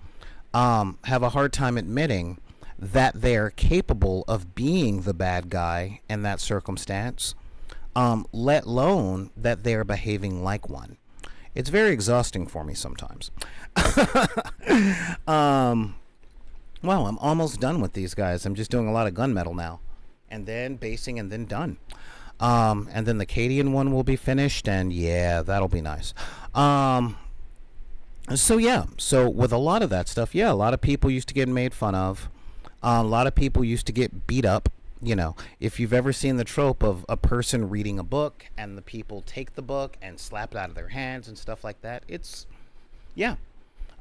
have a hard time admitting that they're capable of being the bad guy in that circumstance, let alone that they're behaving like one. It's very exhausting for me sometimes. Well, I'm almost done with these guys. I'm just doing a lot of gunmetal now, and then basing, and then done. And then the Cadian one will be finished, and yeah, that'll be nice. So yeah, so with a lot of that stuff, yeah, a lot of people used to get made fun of. A lot of people used to get beat up. You know, if you've ever seen the trope of a person reading a book and the people take the book and slap it out of their hands and stuff like that, it's, yeah.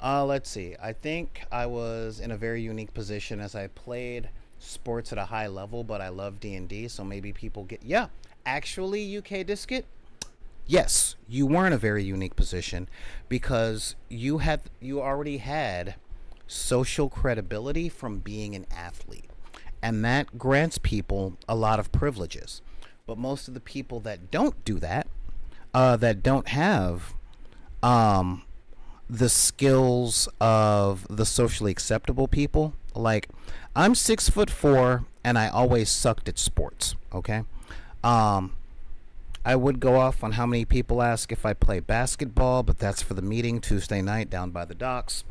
Let's see. I think I was in a very unique position as I played sports at a high level, but I love D&D, so maybe people get, yeah, actually, UK Disket, yes, you were in a very unique position because you already had social credibility from being an athlete, and that grants people a lot of privileges. But most of the people that don't do that, that don't have the skills of the socially acceptable people, like, I'm 6'4" and I always sucked at sports, okay? I would go off on how many people ask if I play basketball, but that's for the meeting Tuesday night down by the docks.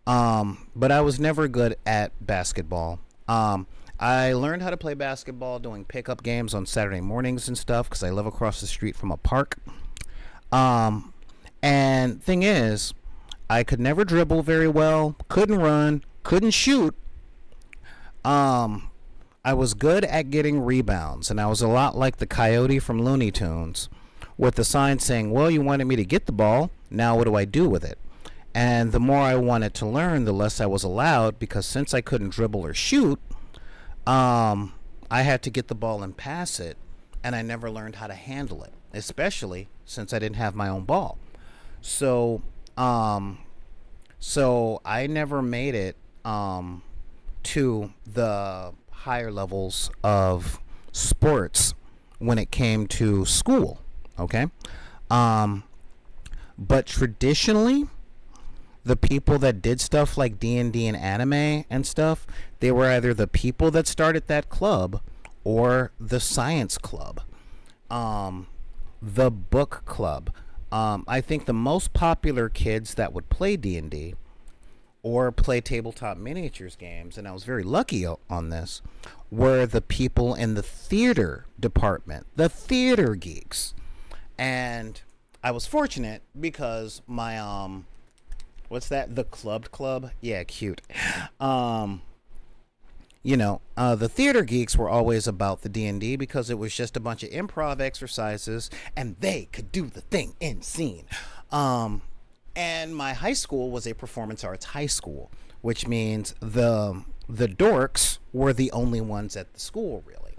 But I was never good at basketball. I learned how to play basketball doing pickup games on Saturday mornings and stuff because I live across the street from a park. And thing is, I could never dribble very well, couldn't run, couldn't shoot. I was good at getting rebounds, and I was a lot like the coyote from Looney Tunes, with the sign saying, well, you wanted me to get the ball, now what do I do with it? And the more I wanted to learn, the less I was allowed, because since I couldn't dribble or shoot, I had to get the ball and pass it, and I never learned how to handle it, especially since I didn't have my own ball. So I never made it to the higher levels of sports when it came to school, okay? But traditionally, the people that did stuff like D&D and anime and stuff, they were either the people that started that club or the science club, the book club. I think the most popular kids that would play D&D or play tabletop miniatures games, and I was very lucky on this, were the people in the theater department, the theater geeks. And I was fortunate because my, what's that? The clubbed club? Yeah, cute. The theater geeks were always about the D&D because it was just a bunch of improv exercises and they could do the thing in scene. And my high school was a performance arts high school, which means the dorks were the only ones at the school, really.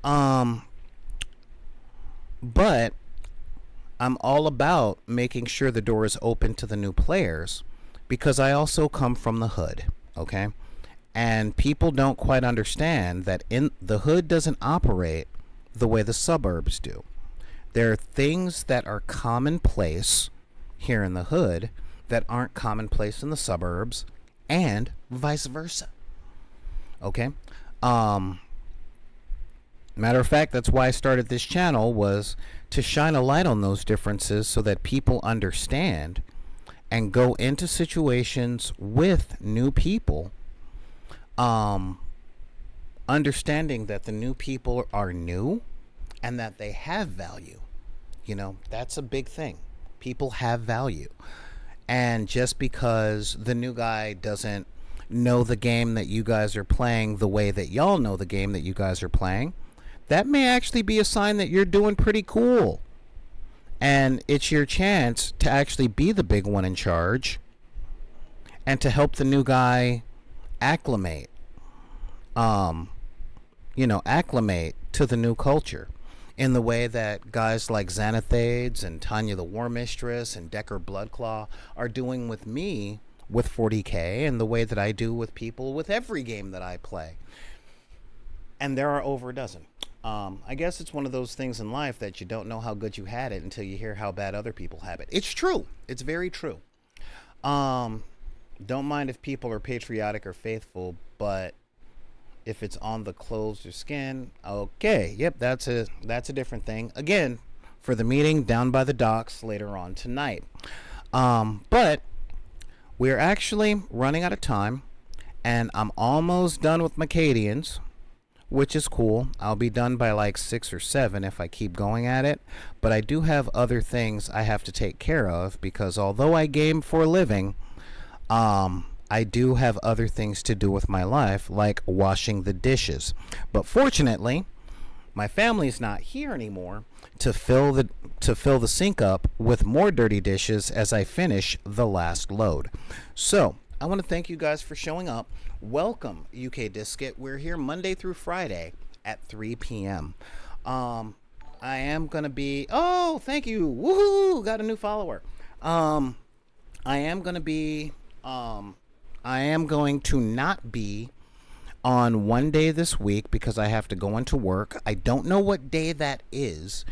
Um, but I'm all about making sure the door is open to the new players because I also come from the hood, okay? And people don't quite understand that in the hood doesn't operate the way the suburbs do. There are things that are commonplace here in the hood that aren't commonplace in the suburbs and vice versa. Okay? Um Matter of fact, that's why I started this channel, was to shine a light on those differences so that people understand and go into situations with new people, um understanding that the new people are new and that they have value. That's a big thing. People have value. And just because the new guy doesn't know the game that you guys are playing the way that y'all know the game that you guys are playing, that may actually be a sign that you're doing pretty cool. And it's your chance to actually be the big one in charge and to help the new guy acclimate, um, acclimate to the new culture in the way that guys like Xanathades and Tanya the War Mistress and Decker Bloodclaw are doing with me with 40K, and the way that I do with people with every game that I play. And there are over a dozen. I guess it's one of those things in life that you don't know how good you had it until you hear how bad other people have it. It's true. It's very true. Don't mind if people are patriotic or faithful, but if it's on the clothes or skin, okay, yep, that's a different thing. Again, for the meeting down by the docks later on tonight. But we're actually running out of time, and I'm almost done with my Cadians, which is cool. I'll be done by like 6 or 7 if I keep going at it. But I do have other things I have to take care of because although I game for a living, I do have other things to do with my life, like washing the dishes. But fortunately, my family's not here anymore to fill the sink up with more dirty dishes as I finish the last load. So I want to thank you guys for showing up. Welcome, UK Disket. We're here Monday through Friday at 3 p.m. I am going to be... Oh, thank you. Woohoo! Got a new follower. I am going to be... I am going to not be on one day this week because I have to go into work. I don't know what day that is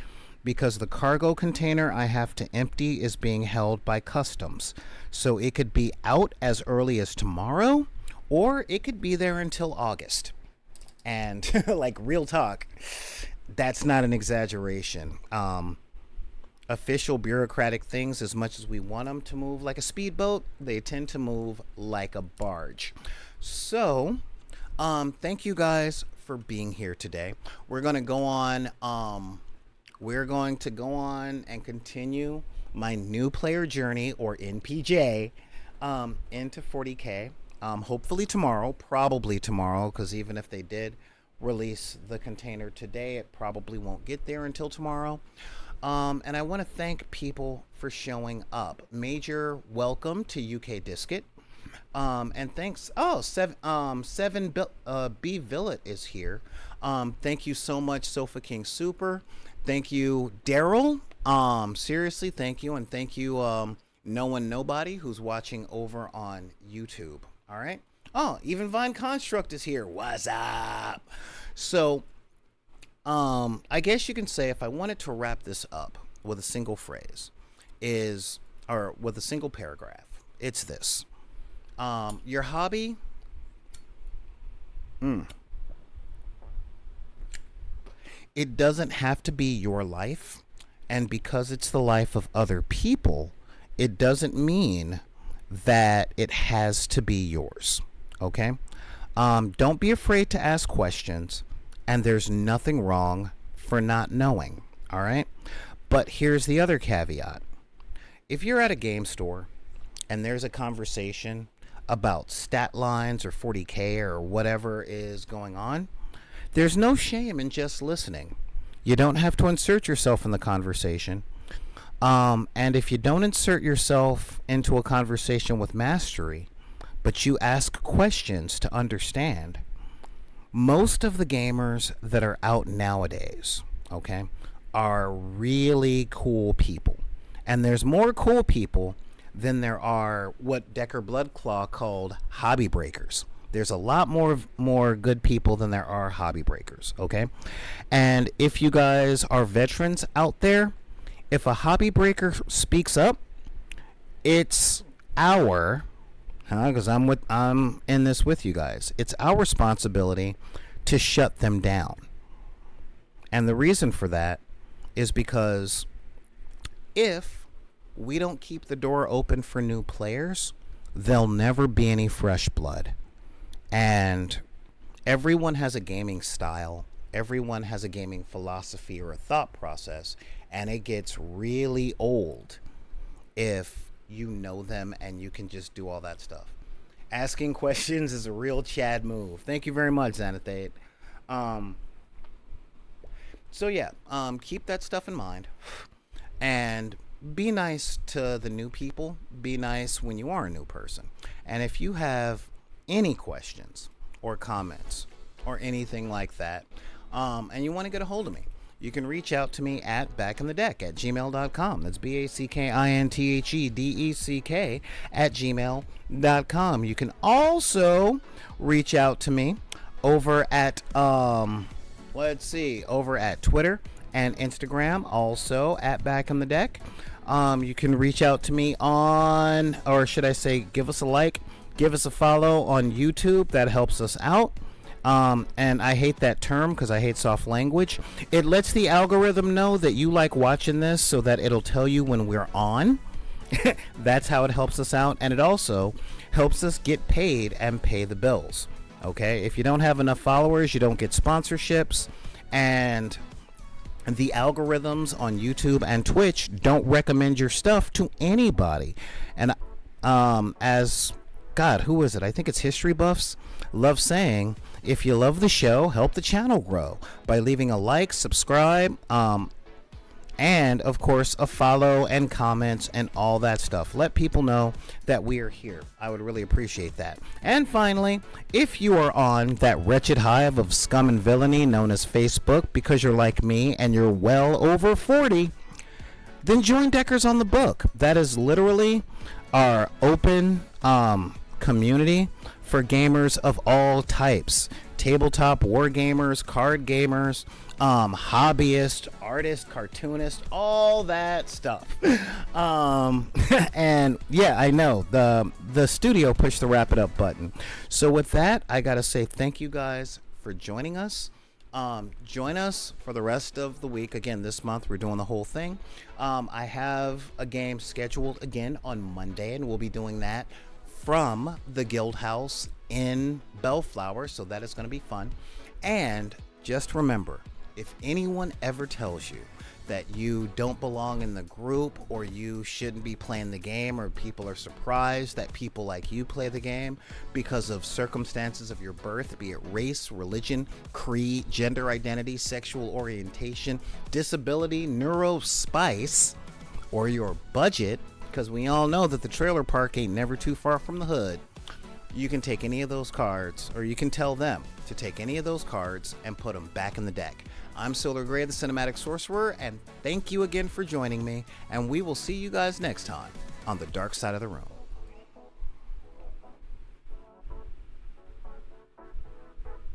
because the cargo container I have to empty is being held by customs. So it could be out as early as tomorrow, or it could be there until August. And like real talk, that's not an exaggeration. Official bureaucratic things, as much as we want them to move like a speedboat, they tend to move like a barge. So, thank you guys for being here today. We're going to go on, and continue my new player journey, or NPJ, into 40K. Hopefully tomorrow, probably tomorrow, because even if they did release the container today, it probably won't get there until tomorrow. And I want to thank people for showing up. Major welcome to UK Disket. And thanks. Oh, B Villet is here. Thank you so much, Sofa King Super. Thank you, Daryl. Seriously, thank you. And thank you, No One Nobody, who's watching over on YouTube. All right. Oh, even Vine Construct is here. What's up? So, I guess you can say if I wanted to wrap this up with a single phrase or with a single paragraph, it's this. Your hobby, it doesn't have to be your life. And because it's the life of other people, it doesn't mean that it has to be yours. Okay? Don't be afraid to ask questions. And there's nothing wrong for not knowing, all right? But here's the other caveat. If you're at a game store and there's a conversation about stat lines or 40K or whatever is going on, there's no shame in just listening. You don't have to insert yourself in the conversation. And if you don't insert yourself into a conversation with mastery, but you ask questions to understand, most of the gamers that are out nowadays, okay, are really cool people. And there's more cool people than there are what Decker Bloodclaw called hobby breakers. There's a lot more good people than there are hobby breakers, okay? And if you guys are veterans out there, if a hobby breaker speaks up, it's our, because I'm in this with you guys, it's our responsibility to shut them down. And the reason for that is because if we don't keep the door open for new players, there'll never be any fresh blood. And everyone has a gaming style. Everyone has a gaming philosophy or a thought process. And it gets really old if you know them and you can just do all that stuff. Asking questions is a real Chad move. Thank you very much, Xanathate. So yeah, keep that stuff in mind. And be nice to the new people. Be nice when you are a new person. And if you have any questions or comments or anything like that, and you want to get a hold of me, you can reach out to me at backinthedeck@gmail.com. That's BACKINTHEDECK @gmail.com. You can also reach out to me over at over at Twitter and Instagram, also at backinthedeck. You can reach out to me on, or should I say, give us a like, give us a follow on YouTube. That helps us out. And I hate that term because I hate soft language. It lets the algorithm know that you like watching this so that it'll tell you when we're on. That's how it helps us out. And it also helps us get paid and pay the bills. Okay? If you don't have enough followers, you don't get sponsorships. And the algorithms on YouTube and Twitch don't recommend your stuff to anybody. And as God, who is it? I think it's History Buffs love saying, if you love the show, help the channel grow by leaving a like, subscribe, and of course a follow and comments and all that stuff. Let people know that we are here. I would really appreciate that. And finally, if you are on that wretched hive of scum and villainy known as Facebook because you're like me and you're well over 40, then join Deckers on the Book. That is literally our open community for gamers of all types. Tabletop war gamers, card gamers, hobbyists, artists, cartoonists, all that stuff. And yeah, I know the studio pushed the wrap it up button. So with that, I gotta say thank you guys for joining us. Join us for the rest of the week. Again, this month we're doing the whole thing. I have a game scheduled again on Monday, and we'll be doing that from the Guild House in Bellflower, so that is going to be fun. And just remember, if anyone ever tells you that you don't belong in the group or you shouldn't be playing the game, or people are surprised that people like you play the game because of circumstances of your birth, be it race, religion, creed, gender identity, sexual orientation, disability, neurospice, or your budget, because we all know that the trailer park ain't never too far from the hood, you can take any of those cards, or you can tell them to take any of those cards and put them back in the deck. I'm Solar Gray, the Cinematic Sorcerer, and thank you again for joining me, and we will see you guys next time on the Dark Side of the Room.